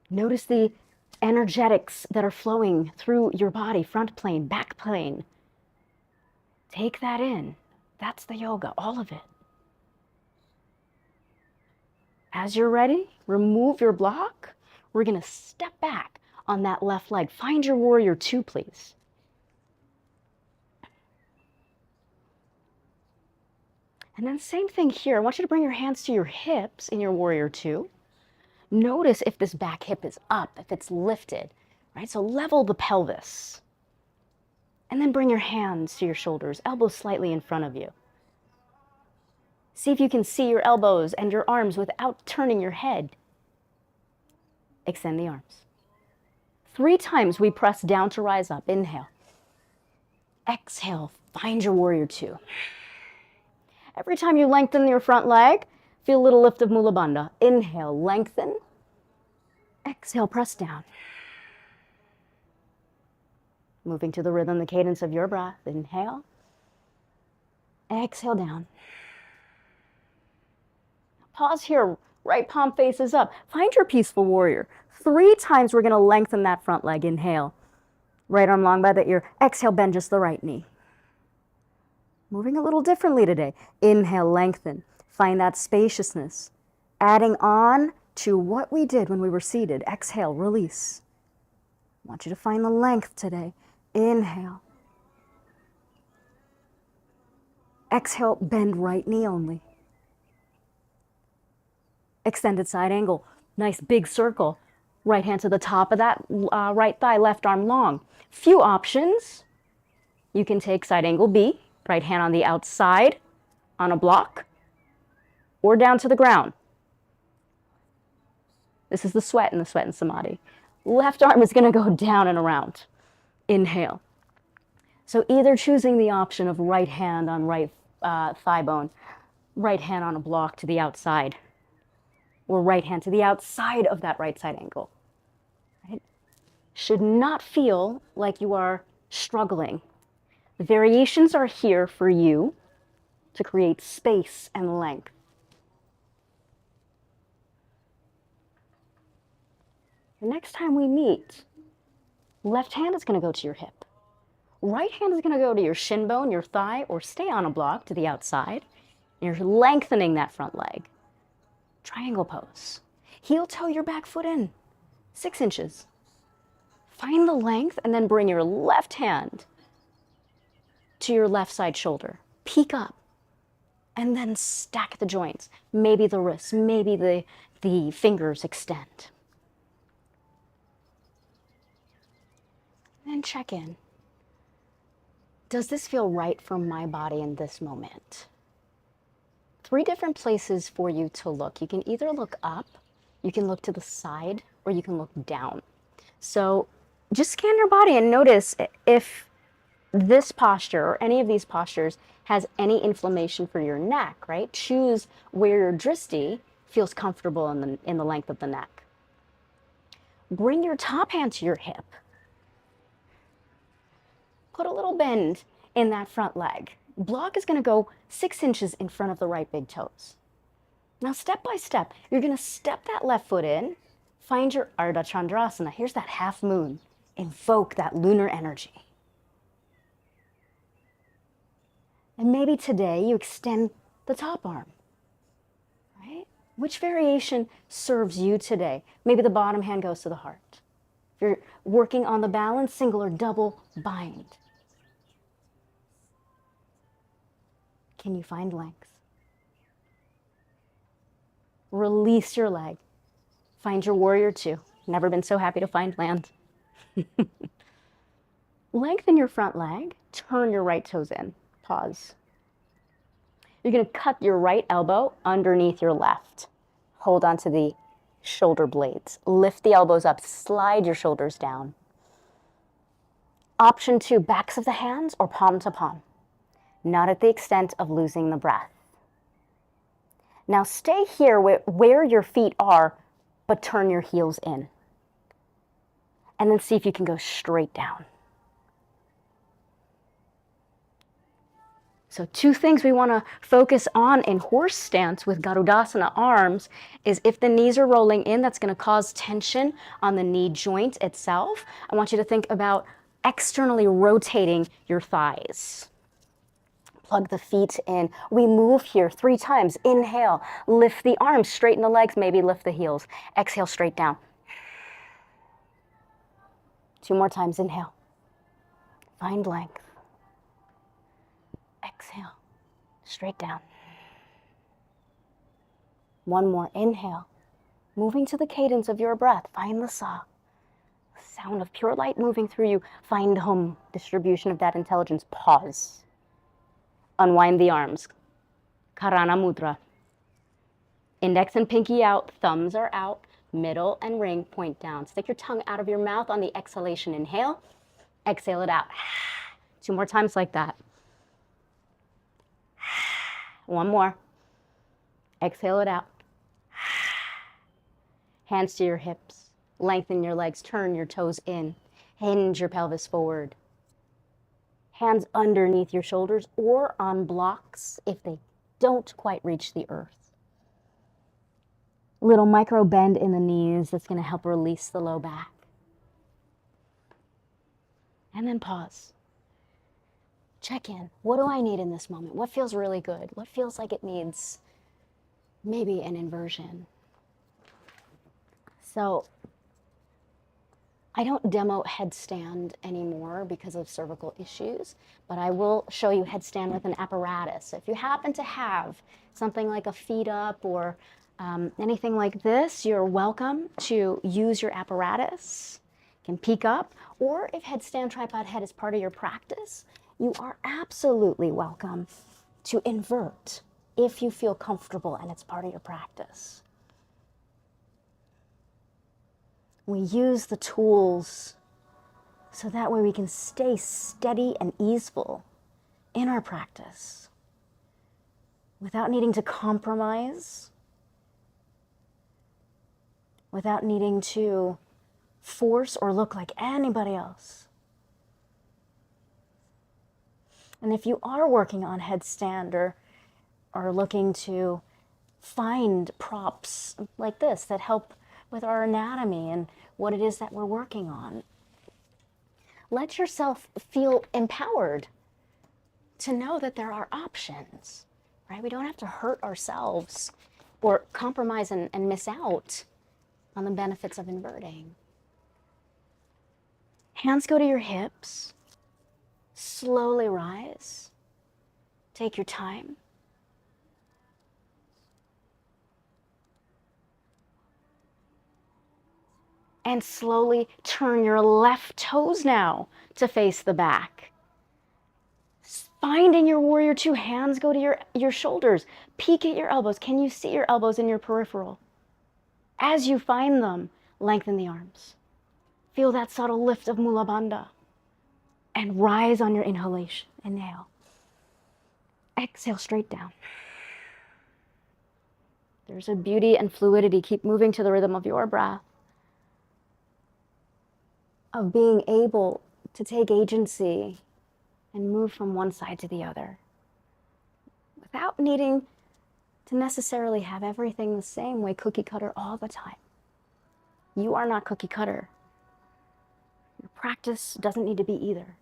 Notice the energetics that are flowing through your body, front plane, back plane. Take that in. That's the yoga, all of it. As you're ready, remove your block. We're going to step back on that left leg. Find your warrior 2, please. And then same thing here. I want you to bring your hands to your hips in your warrior 2. Notice if this back hip is up, if it's lifted, right? So level the pelvis. And then bring your hands to your shoulders, elbows slightly in front of you. See if you can see your elbows and your arms without turning your head. Extend the arms. 3 times we press down to rise up. Inhale. Exhale, find your warrior 2. Every time you lengthen your front leg, feel a little lift of Mula Bandha. Inhale, lengthen. Exhale, press down. Moving to the rhythm, the cadence of your breath. Inhale. Exhale down. Pause here. Right palm faces up. Find your peaceful warrior. 3 times we're going to lengthen that front leg. Inhale. Right arm long by the ear. Exhale, bend just the right knee. Moving a little differently today. Inhale, lengthen. Find that spaciousness. Adding on to what we did when we were seated. Exhale, release. I want you to find the length today. Inhale. Exhale, bend right knee only. Extended side angle. Nice big circle. Right hand to the top of that right thigh, left arm long. Few options. You can take side angle B, right hand on the outside on a block, or down to the ground. This is the sweat and samadhi. Left arm is going to go down and around. Inhale. So either choosing the option of right hand on right thigh bone, right hand on a block to the outside, or right hand to the outside of that right side angle. Right? Should not feel like you are struggling. The variations are here for you to create space and length. The next time we meet, left hand is going to go to your hip. Right hand is going to go to your shin bone, your thigh, or stay on a block to the outside. You're lengthening that front leg. Triangle pose. Heel toe your back foot in, 6 inches. Find the length and then bring your left hand to your left side shoulder. Peek up and then stack the joints. Maybe the wrists, maybe the fingers extend. And check in. Does this feel right for my body in this moment? 3 different places for you to look. You can either look up, you can look to the side, or you can look down. So just scan your body and notice if this posture or any of these postures has any inflammation for your neck, right? Choose where your drishti feels comfortable in the length of the neck. Bring your top hand to your hip. Put a little bend in that front leg. Block is going to go 6 inches in front of the right big toes. Now, step by step, you're going to step that left foot in, find your ardha chandrasana. Here's that half moon. Invoke that lunar energy. And maybe today you extend the top arm, right? Which variation serves you today? Maybe the bottom hand goes to the heart. If you're working on the balance, single or double bind. Can you find length? Release your leg. Find your warrior 2. Never been so happy to find land. Lengthen your front leg. Turn your right toes in. Pause. You're going to cut your right elbow underneath your left. Hold on to the shoulder blades. Lift the elbows up. Slide your shoulders down. Option 2, backs of the hands or palm to palm. Not at the extent of losing the breath. Now stay here where your feet are, but turn your heels in. And then see if you can go straight down. So 2 things we want to focus on in horse stance with Garudasana arms is if the knees are rolling in, that's going to cause tension on the knee joint itself. I want you to think about externally rotating your thighs. Plug the feet in. We move here 3 times. Inhale, lift the arms, straighten the legs, maybe lift the heels. Exhale, straight down. 2 more times, inhale. Find length. Exhale, straight down. 1 more, inhale. Moving to the cadence of your breath, find the sa. Sound of pure light moving through you. Find hum, distribution of that intelligence. Pause. Unwind the arms. Karana mudra. Index and pinky out, thumbs are out, middle and ring point down. Stick your tongue out of your mouth on the exhalation. Inhale, exhale it out. 2 more times like that. 1 more. Exhale it out. Hands to your hips. Lengthen your legs, turn your toes in. Hinge your pelvis forward. Hands underneath your shoulders or on blocks if they don't quite reach the earth. Little micro bend in the knees that's going to help release the low back. And then pause. Check in. What do I need in this moment? What feels really good? What feels like it needs maybe an inversion? So I don't demo headstand anymore because of cervical issues, but I will show you headstand with an apparatus. So if you happen to have something like a feet up or anything like this, you're welcome to use your apparatus. You can peek up, or if headstand tripod head is part of your practice, you are absolutely welcome to invert if you feel comfortable and it's part of your practice. We use the tools so that way we can stay steady and easeful in our practice without needing to compromise, without needing to force or look like anybody else. And if you are working on headstand or looking to find props like this that help with our anatomy and what it is that we're working on, let yourself feel empowered to know that there are options, right? We don't have to hurt ourselves or compromise and miss out on the benefits of inverting. Hands go to your hips. Slowly rise. Take your time. And slowly turn your left toes now to face the back. Finding your warrior two, hands go to your shoulders. Peek at your elbows. Can you see your elbows in your peripheral? As you find them, lengthen the arms. Feel that subtle lift of Mula Bandha. And rise on your inhalation. Inhale. Exhale straight down. There's a beauty and fluidity. Keep moving to the rhythm of your breath. Of being able to take agency and move from one side to the other without needing to necessarily have everything the same way, cookie cutter all the time. You are not cookie cutter. Your practice doesn't need to be either.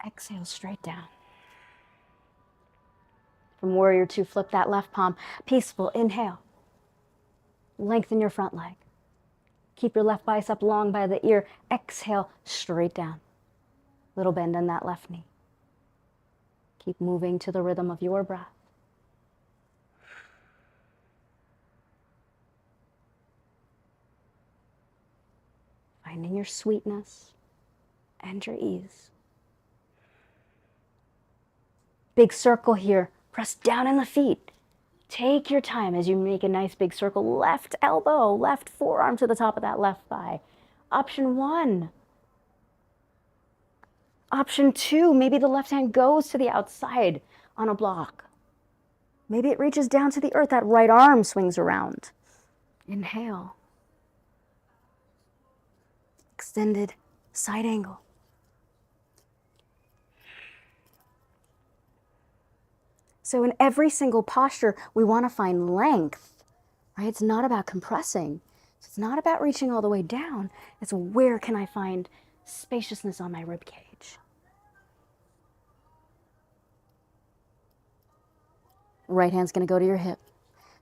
Exhale straight down. From warrior two, flip that left palm. Peaceful, inhale. Lengthen your front leg. Keep your left bicep long by the ear. Exhale, straight down. Little bend in that left knee. Keep moving to the rhythm of your breath. Finding your sweetness and your ease. Big circle here. Press down in the feet. Take your time as you make a nice big circle. Left elbow, left forearm to the top of that left thigh. Option one. Option two, maybe the left hand goes to the outside on a block. Maybe it reaches down to the earth. That right arm swings around. Inhale. Extended side angle. So in every single posture, we want to find length, right? It's not about compressing. It's not about reaching all the way down. It's where can I find spaciousness on my rib cage? Right hand's going to go to your hip.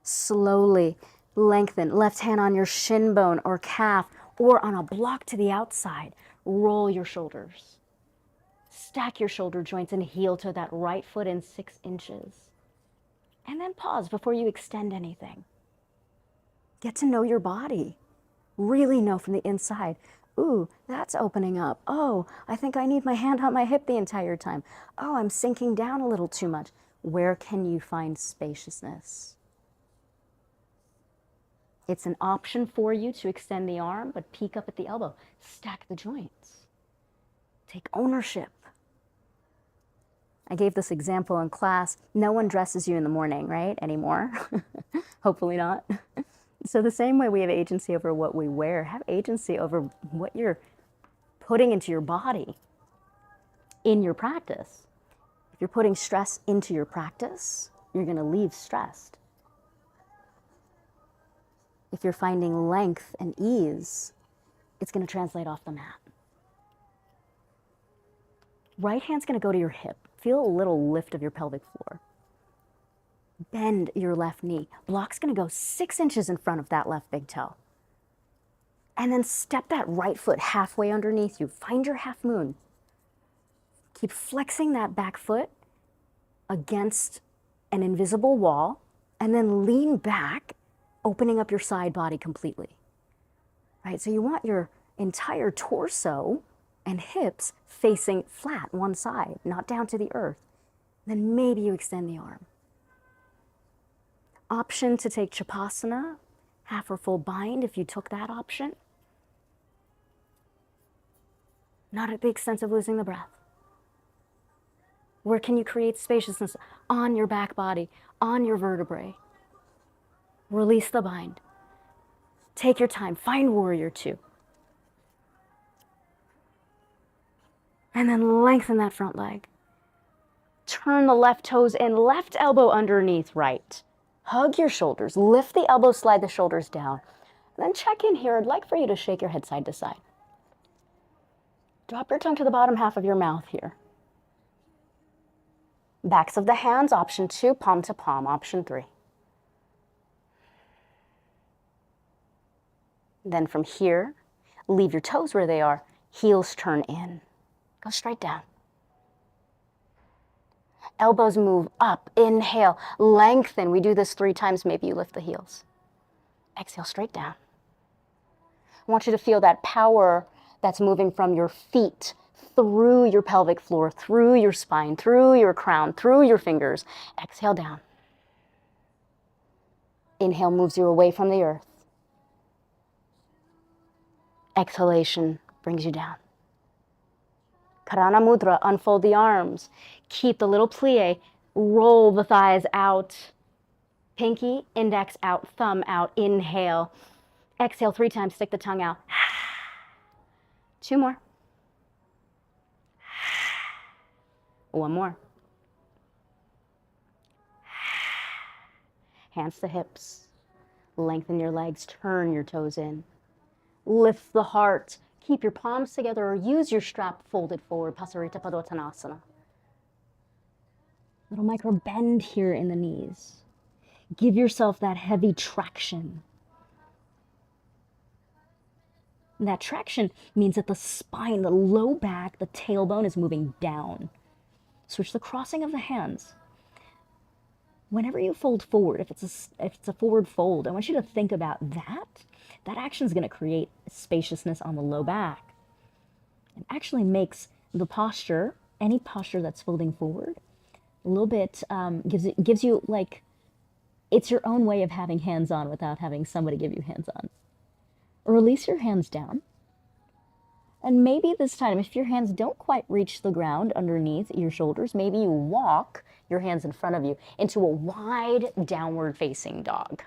Slowly lengthen. Left hand on your shin bone or calf or on a block to the outside. Roll your shoulders. Stack your shoulder joints and heel to that right foot in 6 inches. And then pause before you extend anything. Get to know your body. Really know from the inside. Ooh, that's opening up. Oh, I think I need my hand on my hip the entire time. Oh, I'm sinking down a little too much. Where can you find spaciousness? It's an option for you to extend the arm, but peek up at the elbow. Stack the joints. Take ownership. I gave this example in class. No one dresses you in the morning, right, anymore? Hopefully not. So the same way we have agency over what we wear, have agency over what you're putting into your body in your practice. If you're putting stress into your practice, you're going to leave stressed. If you're finding length and ease, it's going to translate off the mat. Right hand's going to go to your hip. Feel a little lift of your pelvic floor. Bend your left knee. Block's going to go 6 inches in front of that left big toe. And then step that right foot halfway underneath you. Find your half moon. Keep flexing that back foot against an invisible wall, and then lean back, opening up your side body completely. Right? So you want your entire torso and hips facing flat one side, not down to the earth. Then maybe you extend the arm. Option to take 𝗶𝘶𝘁, half or full bind if you took that option. Not at the expense of losing the breath. Where can you create spaciousness? On your back body, on your vertebrae. Release the bind. Take your time, find warrior two. And then lengthen that front leg. Turn the left toes in, left elbow underneath right. Hug your shoulders, lift the elbows, slide the shoulders down. And then check in here. I'd like for you to shake your head side to side. Drop your tongue to the bottom half of your mouth here. Backs of the hands, option 2, palm to palm, option 3. Then from here, leave your toes where they are, heels turn in. Go straight down. Elbows move up, inhale, lengthen. We do this 3 times, maybe you lift the heels. Exhale, straight down. I want you to feel that power that's moving from your feet through your pelvic floor, through your spine, through your crown, through your fingers. Exhale down. Inhale moves you away from the earth. Exhalation brings you down. Karana Mudra, unfold the arms. Keep the little plie. Roll the thighs out. Pinky, index out, thumb out. Inhale. Exhale 3 times, stick the tongue out. 2 more. 1 more. Hands to hips. Lengthen your legs, turn your toes in. Lift the heart. Keep your palms together or use your strap folded forward. Pasarita Padottanasana. Little micro bend here in the knees. Give yourself that heavy traction. And that traction means that the spine, the low back, the tailbone is moving down. Switch the crossing of the hands. Whenever you fold forward, if it's a forward fold, I want you to think about that. That action is going to create spaciousness on the low back. It actually makes the posture, any posture that's folding forward, a little bit, gives you like, it's your own way of having hands on without having somebody give you hands on. Release your hands down. And maybe this time, if your hands don't quite reach the ground underneath your shoulders, maybe you walk your hands in front of you into a wide downward facing dog.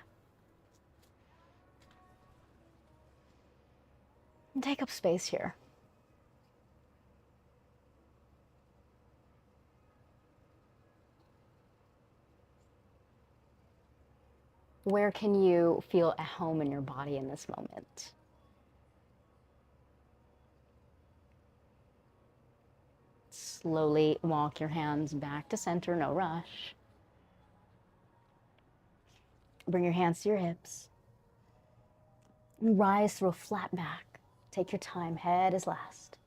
And take up space here. Where can you feel at home in your body in this moment? Slowly walk your hands back to center, no rush. Bring your hands to your hips. And rise through a flat back. Take your time, head is last.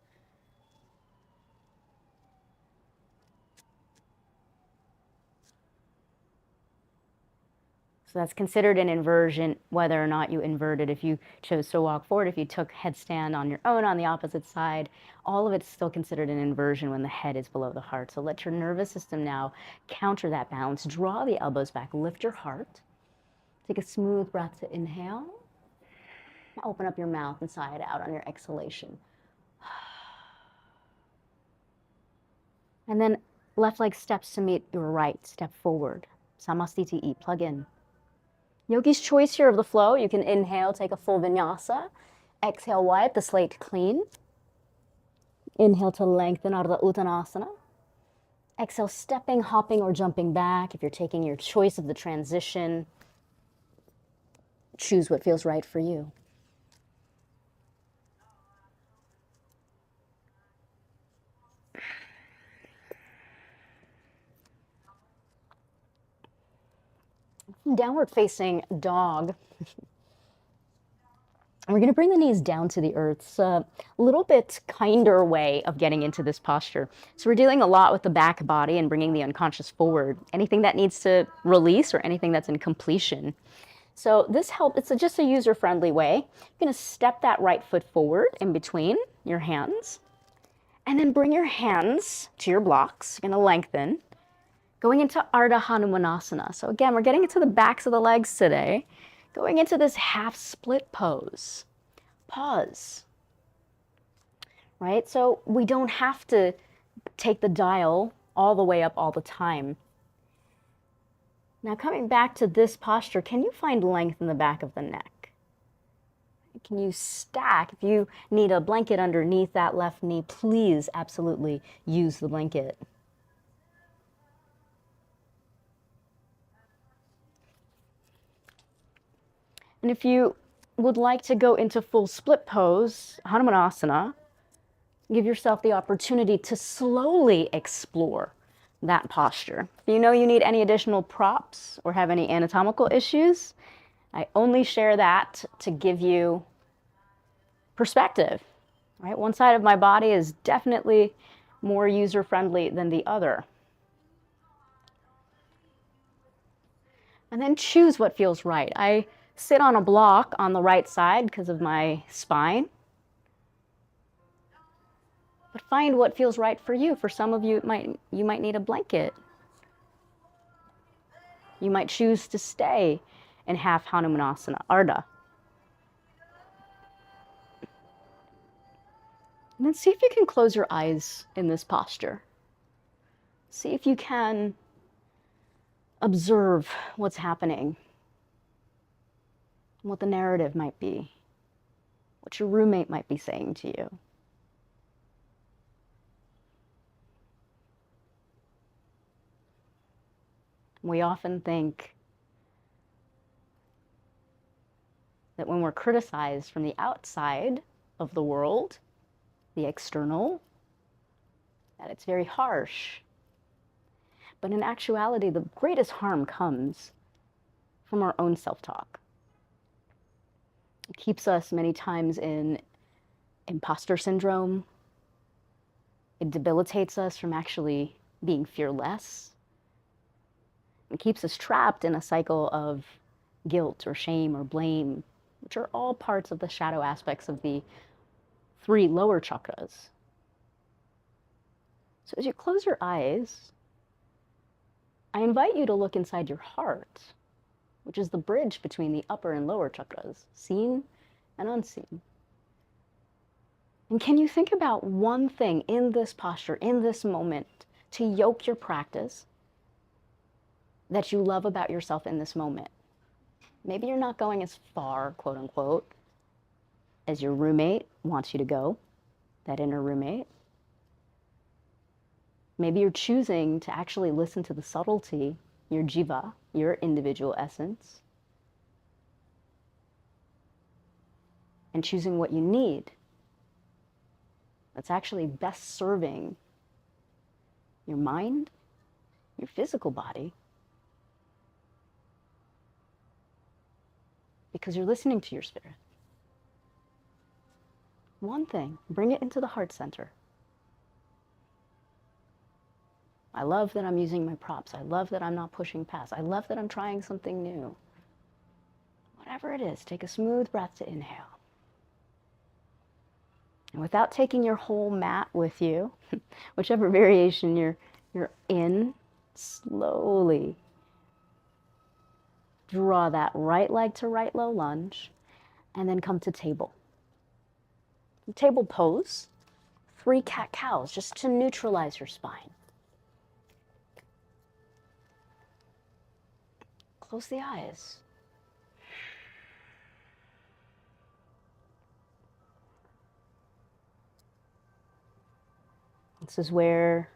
So that's considered an inversion, whether or not you inverted. If you chose to walk forward, if you took headstand on your own on the opposite side, all of it's still considered an inversion when the head is below the heart. So let your nervous system now counter that balance. Draw the elbows back, lift your heart. Take a smooth breath to inhale. Open up your mouth and sigh it out on your exhalation. And then left leg steps to meet your right. Step forward. Samastiti, plug in. Yogi's choice here of the flow. You can inhale, take a full vinyasa. Exhale, wipe the slate clean. Inhale to lengthen ardha uttanasana. Exhale, stepping, hopping, or jumping back. If you're taking your choice of the transition, choose what feels right for you. Downward facing dog. And we're going to bring the knees down to the earth. It's a little bit kinder way of getting into this posture. So we're dealing a lot with the back body and bringing the unconscious forward. Anything that needs to release or anything that's in completion. So this helps, it's just a user-friendly way. You're going to step that right foot forward in between your hands. And then bring your hands to your blocks. You're going to lengthen. Going into ardha hanumanasana. So again, we're getting into the backs of the legs today. Going into this half split pose. Pause. Right? So we don't have to take the dial all the way up all the time. Now coming back to this posture, can you find length in the back of the neck? Can you stack? If you need a blanket underneath that left knee, please absolutely use the blanket. And if you would like to go into full split pose, hanumanasana, give yourself the opportunity to slowly explore that posture. If you know you need any additional props or have any anatomical issues, I only share that to give you perspective, right? One side of my body is definitely more user-friendly than the other. And then choose what feels right. I sit on a block on the right side because of my spine. But find what feels right for you. For some of you, you might need a blanket. You might choose to stay in half hanumanasana, ardha. And then see if you can close your eyes in this posture. See if you can observe what's happening, what the narrative might be, what your roommate might be saying to you. We often think that when we're criticized from the outside of the world, the external, that it's very harsh. But in actuality, the greatest harm comes from our own self-talk. It keeps us many times in imposter syndrome. It debilitates us from actually being fearless. It keeps us trapped in a cycle of guilt or shame or blame, which are all parts of the shadow aspects of the 3 lower chakras. So as you close your eyes, I invite you to look inside your heart, which is the bridge between the upper and lower chakras, seen and unseen. And can you think about one thing in this posture, in this moment, to yoke your practice that you love about yourself in this moment? Maybe you're not going as far, quote unquote, as your roommate wants you to go, that inner roommate. Maybe you're choosing to actually listen to the subtlety, your jiva, your individual essence, and choosing what you need that's actually best serving your mind, your physical body, because you're listening to your spirit. One thing, bring it into the heart center. I love that I'm using my props. I love that I'm not pushing past. I love that I'm trying something new. Whatever it is, take a smooth breath to inhale. And without taking your whole mat with you, whichever variation you're in, slowly draw that right leg to right low lunge, and then come to table. Table pose, 3 cat-cows, just to neutralize your spine. Close the eyes. This is where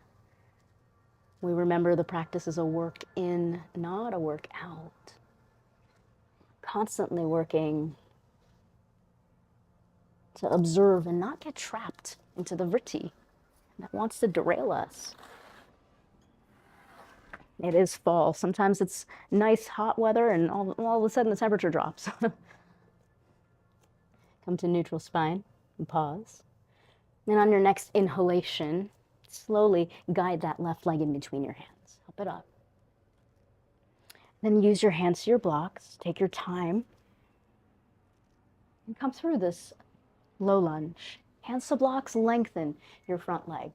we remember the practice is a work in, not a work out. Constantly working to observe and not get trapped into the vritti that wants to derail us. It is fall. Sometimes it's nice hot weather and all of a sudden the temperature drops. Come to neutral spine and pause. Then on your next inhalation, slowly guide that left leg in between your hands. Help it up. Then use your hands to your blocks. Take your time. And come through this low lunge. Hands to blocks, lengthen your front leg.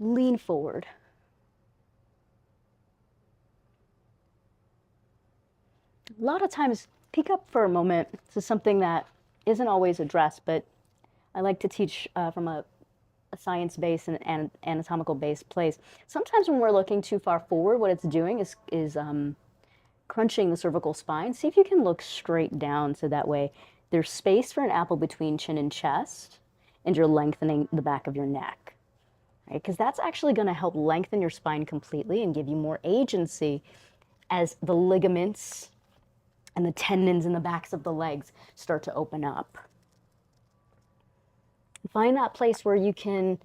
Lean forward. A lot of times, peek up for a moment. This is something that isn't always addressed, but I like to teach from a science-based and an anatomical-based place. Sometimes when we're looking too far forward, what it's doing is crunching the cervical spine. See if you can look straight down so that way there's space for an apple between chin and chest, and you're lengthening the back of your neck. Right? Because that's actually going to help lengthen your spine completely and give you more agency as the ligaments and the tendons in the backs of the legs start to open up. Find that place where you can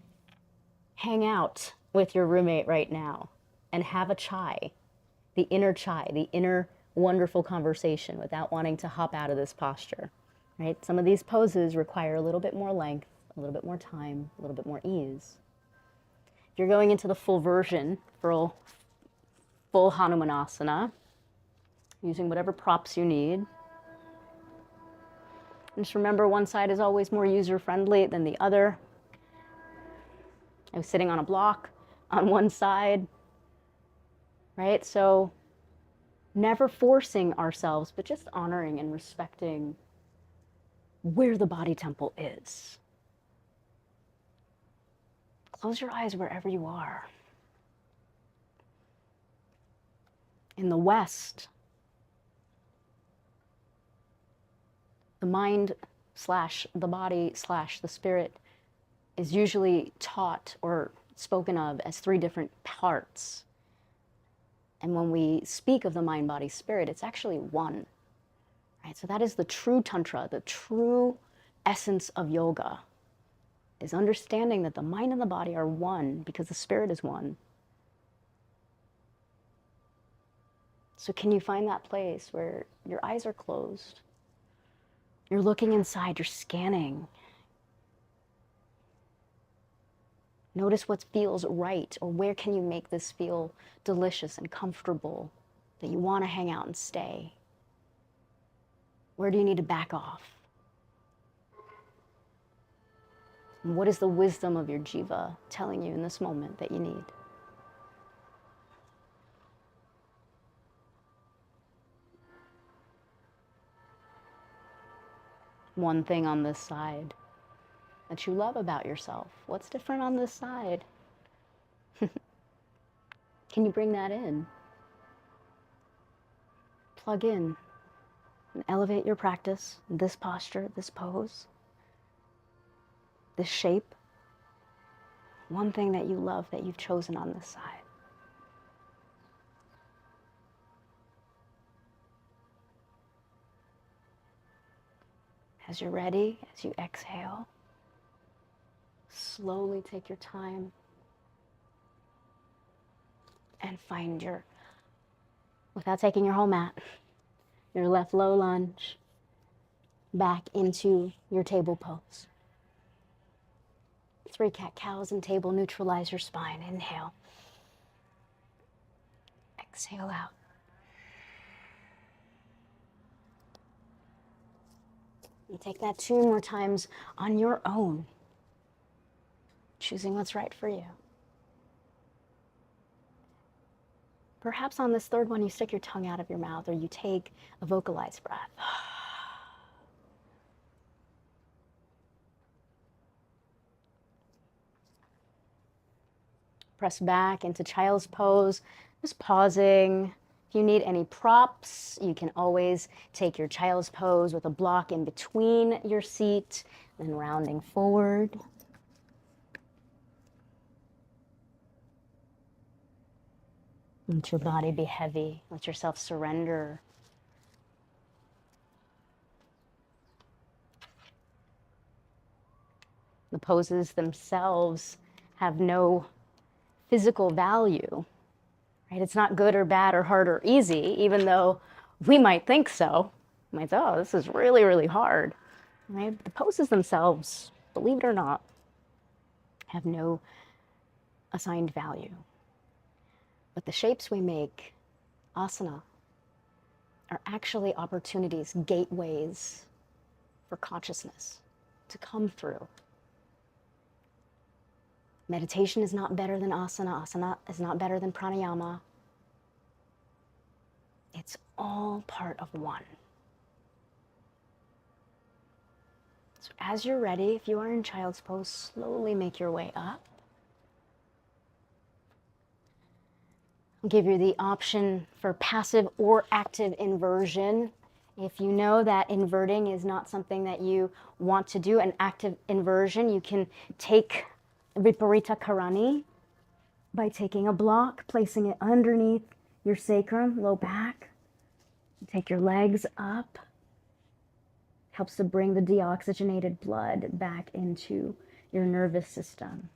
hang out with your roommate right now and have a chai, the inner wonderful conversation without wanting to hop out of this posture, right? Some of these poses require a little bit more length, a little bit more time, a little bit more ease. If you're going into the full version, full hanumanasana, using whatever props you need. And just remember, one side is always more user-friendly than the other. I was sitting on a block on one side, right? So never forcing ourselves, but just honoring and respecting where the body temple is. Close your eyes wherever you are. In the West, the mind / the body / the spirit is usually taught or spoken of as 3 different parts. And when we speak of the mind, body, spirit, it's actually one. Right? So that is the true tantra, the true essence of yoga, is understanding that the mind and the body are one because the spirit is one. So can you find that place where your eyes are closed? You're looking inside, you're scanning. Notice what feels right, or where can you make this feel delicious and comfortable, that you want to hang out and stay? Where do you need to back off? And what is the wisdom of your jiva telling you in this moment that you need? One thing on this side that you love about yourself. What's different on this side? Can you bring that in? Plug in and elevate your practice, this posture, this pose, this shape. One thing that you love that you've chosen on this side. As you're ready, as you exhale, slowly take your time and find without taking your whole mat, your left low lunge back into your table pose. 3 cat-cows and table, neutralize your spine. Inhale. Exhale out. You take that 2 more times on your own, choosing what's right for you. Perhaps on this third one, you stick your tongue out of your mouth or you take a vocalized breath. Press back into child's pose, just pausing. If you need any props, you can always take your child's pose with a block in between your seat, then rounding forward. Let your body be heavy. Let yourself surrender. The poses themselves have no physical value, right? It's not good or bad or hard or easy, even though we might think so. We might say, oh, this is really, really hard, right? The poses themselves, believe it or not, have no assigned value. But the shapes we make, asana, are actually opportunities, gateways for consciousness to come through. Meditation is not better than asana. Asana is not better than pranayama. It's all part of one. So as you're ready, if you are in child's pose, slowly make your way up. I'll give you the option for passive or active inversion. If you know that inverting is not something that you want to do, an active inversion, you can take 𝗔𝗿𝘁𝘀𝘁𝘀 by taking a block, placing it underneath your sacrum, low back. Take your legs up. Helps to bring the deoxygenated blood back into your nervous system.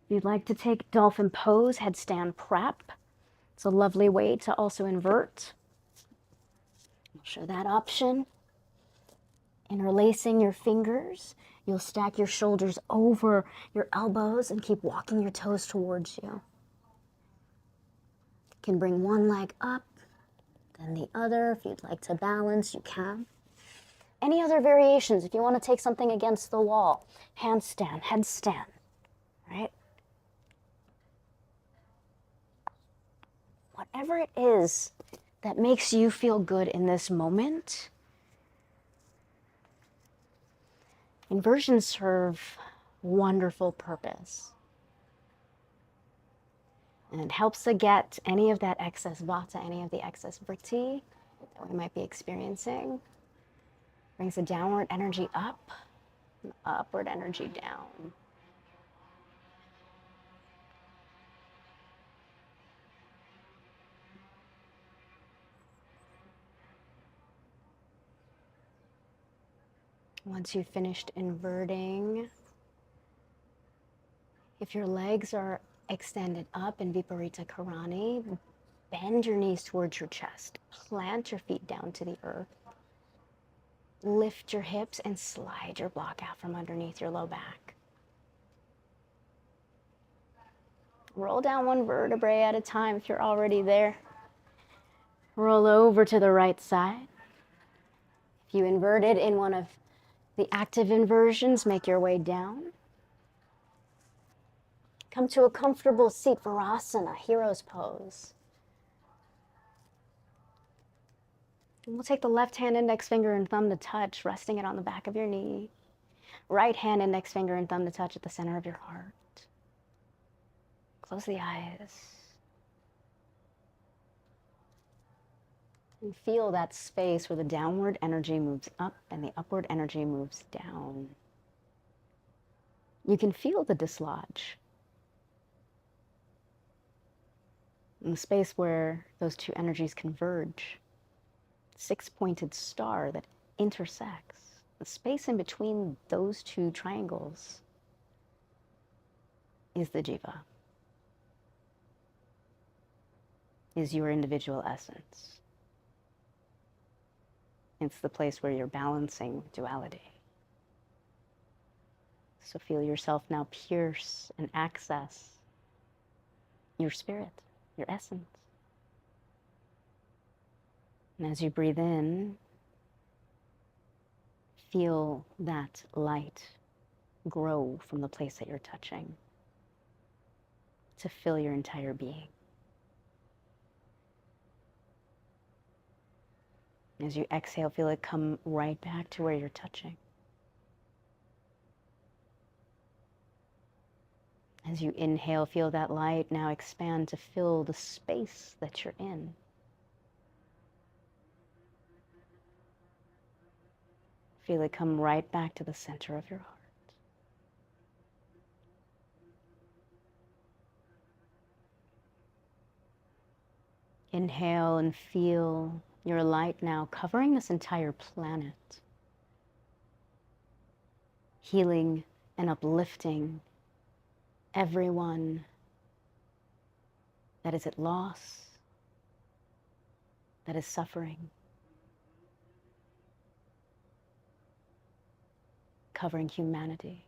If you'd like to take dolphin pose, headstand prep. It's a lovely way to also invert. I'll show that option. Interlacing your fingers, you'll stack your shoulders over your elbows and keep walking your toes towards you. You can bring one leg up, then the other. If you'd like to balance, you can. Any other variations, if you want to take something against the wall, handstand, headstand, right? Whatever it is that makes you feel good in this moment, inversions serve wonderful purpose. And it helps to get any of that excess vata, any of the excess vritti that we might be experiencing. Brings the downward energy up, and upward energy down. Once you've finished inverting, if your legs are extended up in 𝗔𝗿𝘁𝘀𝘁𝘀, bend your knees towards your chest. Plant your feet down to the earth. Lift your hips and slide your block out from underneath your low back. Roll down one vertebrae at a time if you're already there. Roll over to the right side. If you inverted in one of the active inversions, make your way down. Come to a comfortable seat, Virasana, hero's pose. And we'll take the left hand, index finger, and thumb to touch, resting it on the back of your knee. Right hand, index finger, and thumb to touch at the center of your heart. Close the eyes. And feel that space where the downward energy moves up and the upward energy moves down. You can feel the dislodge. In the space where those two energies converge. Six-pointed star that intersects. The space in between those two triangles is the jiva, is your individual essence. It's the place where you're balancing duality. So feel yourself now pierce and access your spirit, your essence. And as you breathe in, feel that light grow from the place that you're touching to fill your entire being. As you exhale, feel it come right back to where you're touching. As you inhale, feel that light now expand to fill the space that you're in. Feel it come right back to the center of your heart. Inhale and feel your light now covering this entire planet, healing and uplifting everyone that is at loss, that is suffering, covering humanity.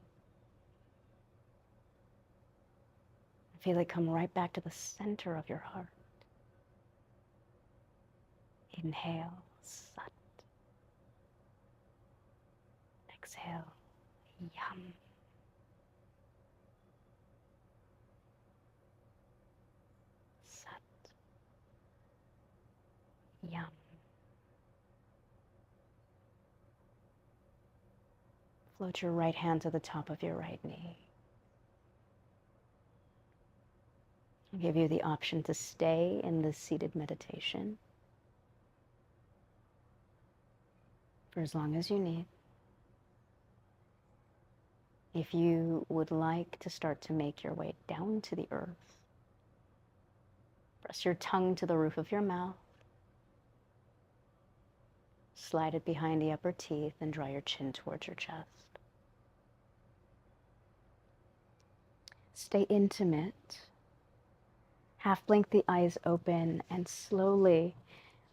Feel it come right back to the center of your heart. Inhale, Sat. Exhale, Yam. Sat. Yam. Float your right hand to the top of your right knee. I'll give you the option to stay in this seated meditation for as long as you need. If you would like to start to make your way down to the earth, press your tongue to the roof of your mouth, slide it behind the upper teeth, and draw your chin towards your chest. Stay intimate. Half blink the eyes open, and slowly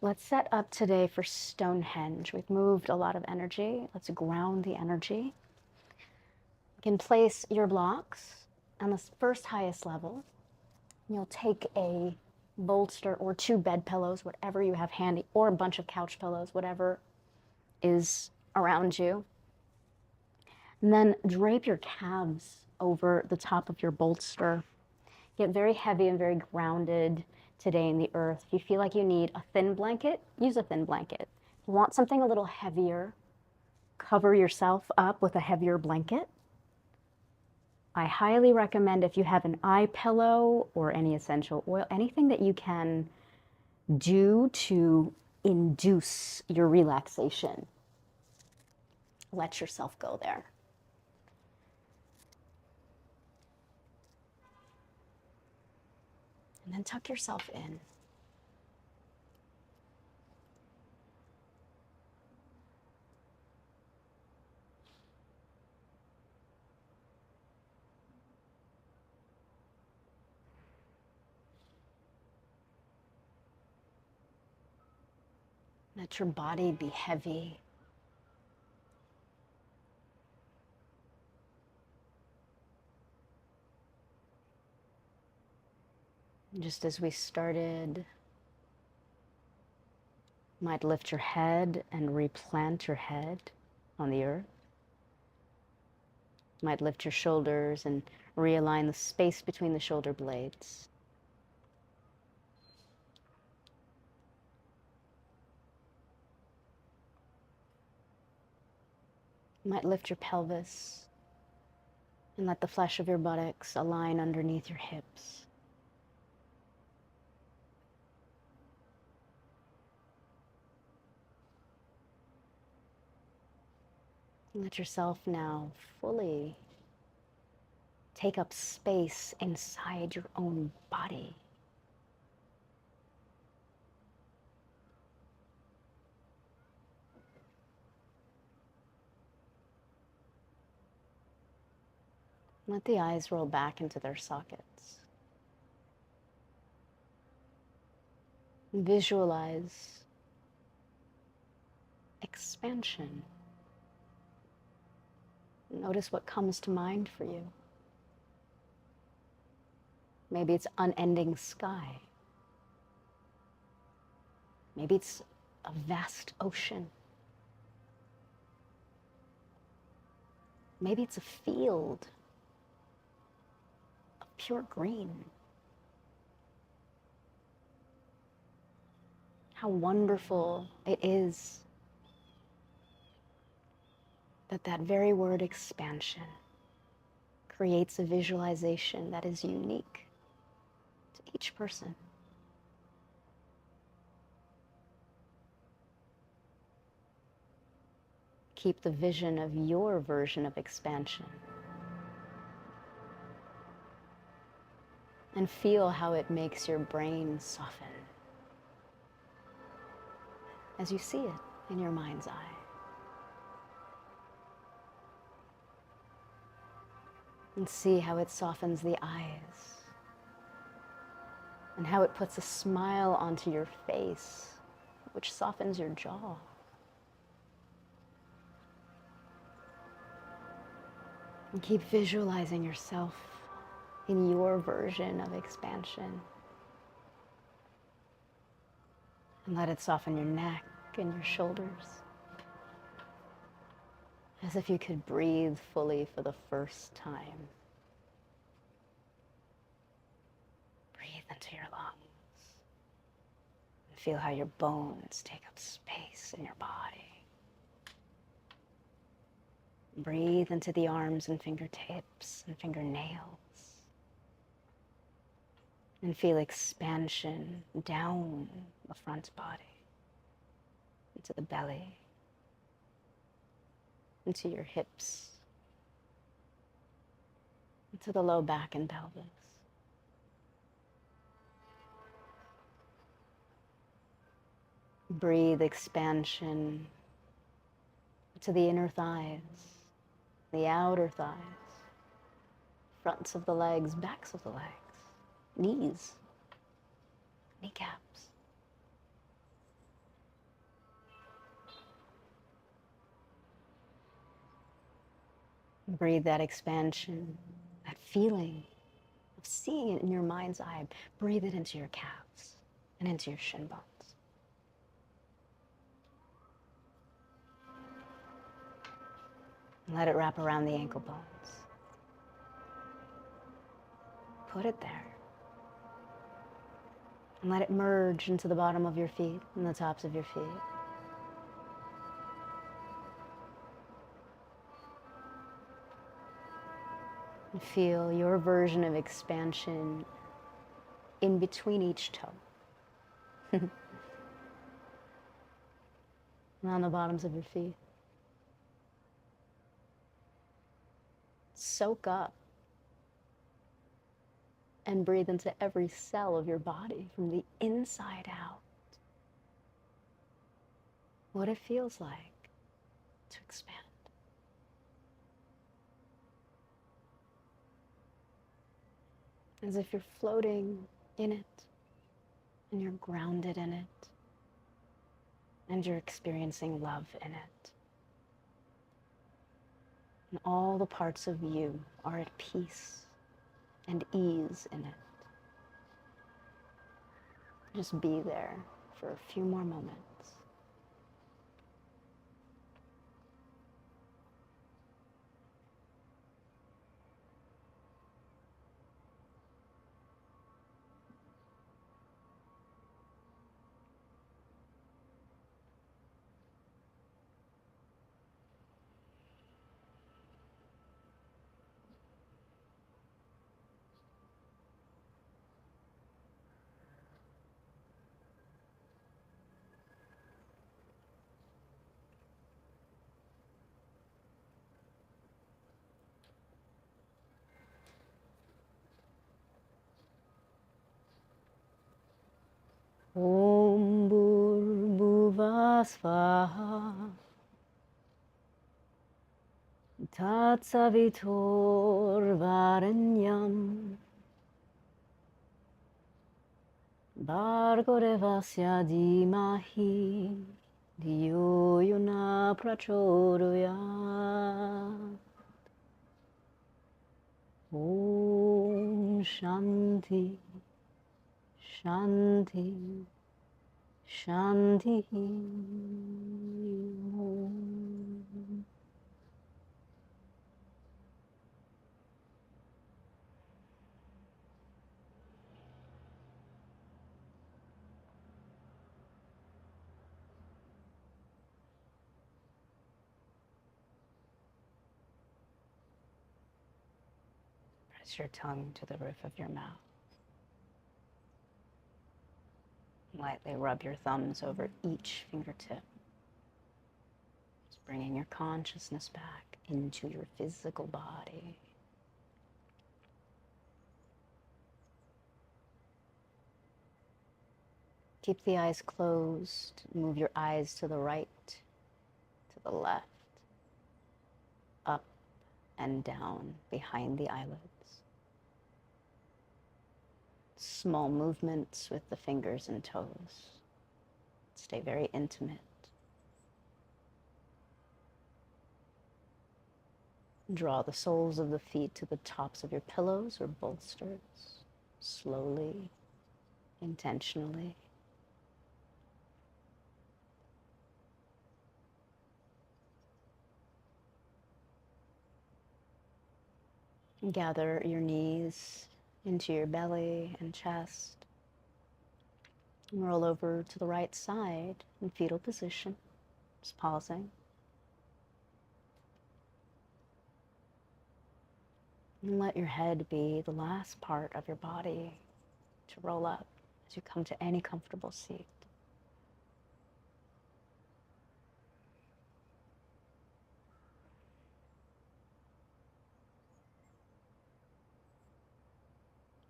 let's set up today for Stonehenge. We've moved a lot of energy. Let's ground the energy. You can place your blocks on the first highest level. You'll take a bolster or 2 bed pillows, whatever you have handy, or a bunch of couch pillows, whatever is around you. And then drape your calves over the top of your bolster. Get very heavy and very grounded today in the earth. If you feel like you need a thin blanket, use a thin blanket. If you want something a little heavier, cover yourself up with a heavier blanket. I highly recommend, if you have an eye pillow or any essential oil, anything that you can do to induce your relaxation, let yourself go there. And then tuck yourself in. Let your body be heavy. Just as we started, you might lift your head and replant your head on the earth. You might lift your shoulders and realign the space between the shoulder blades. You might lift your pelvis and let the flesh of your buttocks align underneath your hips. Let yourself now fully take up space inside your own body. Let the eyes roll back into their sockets. Visualize expansion. Notice what comes to mind for you. Maybe it's unending sky. Maybe it's a vast ocean. Maybe it's a field of pure green. How wonderful it is that that very word expansion creates a visualization that is unique to each person. Keep the vision of your version of expansion and feel how it makes your brain soften as you see it in your mind's eye. And see how it softens the eyes and how it puts a smile onto your face, which softens your jaw. And keep visualizing yourself in your version of expansion. And let it soften your neck and your shoulders, as if you could breathe fully for the first time. Breathe into your lungs and feel how your bones take up space in your body. Breathe into the arms and fingertips and fingernails. And feel expansion down the front body, into the belly, into your hips, into the low back and pelvis. Breathe expansion to the inner thighs, the outer thighs, fronts of the legs, backs of the legs, knees, kneecaps. Breathe that expansion, that feeling of seeing it in your mind's eye. Breathe it into your calves and into your shin bones. And let it wrap around the ankle bones. Put it there. And let it merge into the bottom of your feet and the tops of your feet. And feel your version of expansion in between each toe. And on the bottoms of your feet. Soak up and breathe into every cell of your body from the inside out. What it feels like to expand. As if you're floating in it and you're grounded in it and you're experiencing love in it. And all the parts of you are at peace and ease in it. Just be there for a few more moments. Om Bhurбhuvah Svaha Tatsaviturvarenyam Bhargo Devasya Dhimahi Dhiyo Yona Prachodayat. Om Shanti Shanti Shanti. Om. Press your tongue to the roof of your mouth. Lightly rub your thumbs over each fingertip. Just bringing your consciousness back into your physical body. Keep the eyes closed. Move your eyes to the right, to the left, up and down behind the eyelids. Small movements with the fingers and toes. Stay very intimate. Draw the soles of the feet to the tops of your pillows or bolsters, slowly, intentionally. Gather your knees into your belly and chest. And roll over to the right side in fetal position, just pausing. And let your head be the last part of your body to roll up as you come to any comfortable seat.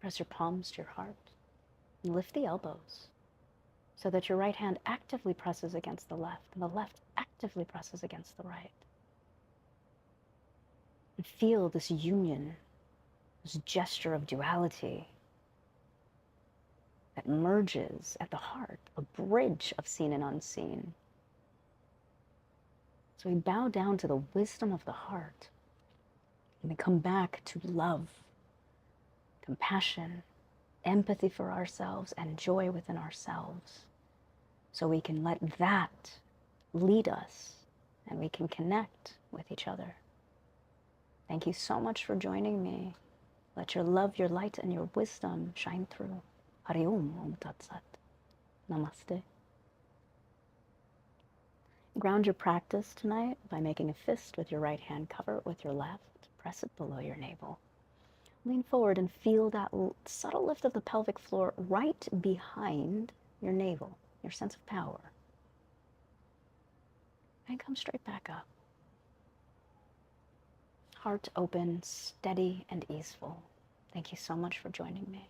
Press your palms to your heart and lift the elbows so that your right hand actively presses against the left and the left actively presses against the right. And feel this union, this gesture of duality that merges at the heart, a bridge of seen and unseen. So we bow down to the wisdom of the heart and we come back to love, compassion, empathy for ourselves, and joy within ourselves. So we can let that lead us and we can connect with each other. Thank you so much for joining me. Let your love, your light, and your wisdom shine through. Hari Om Tat Sat. Namaste. Ground your practice tonight by making a fist with your right hand, cover it with your left, press it below your navel. Lean forward and feel that subtle lift of the pelvic floor right behind your navel, your sense of power. And come straight back up. Heart open, steady, and easeful. Thank you so much for joining me.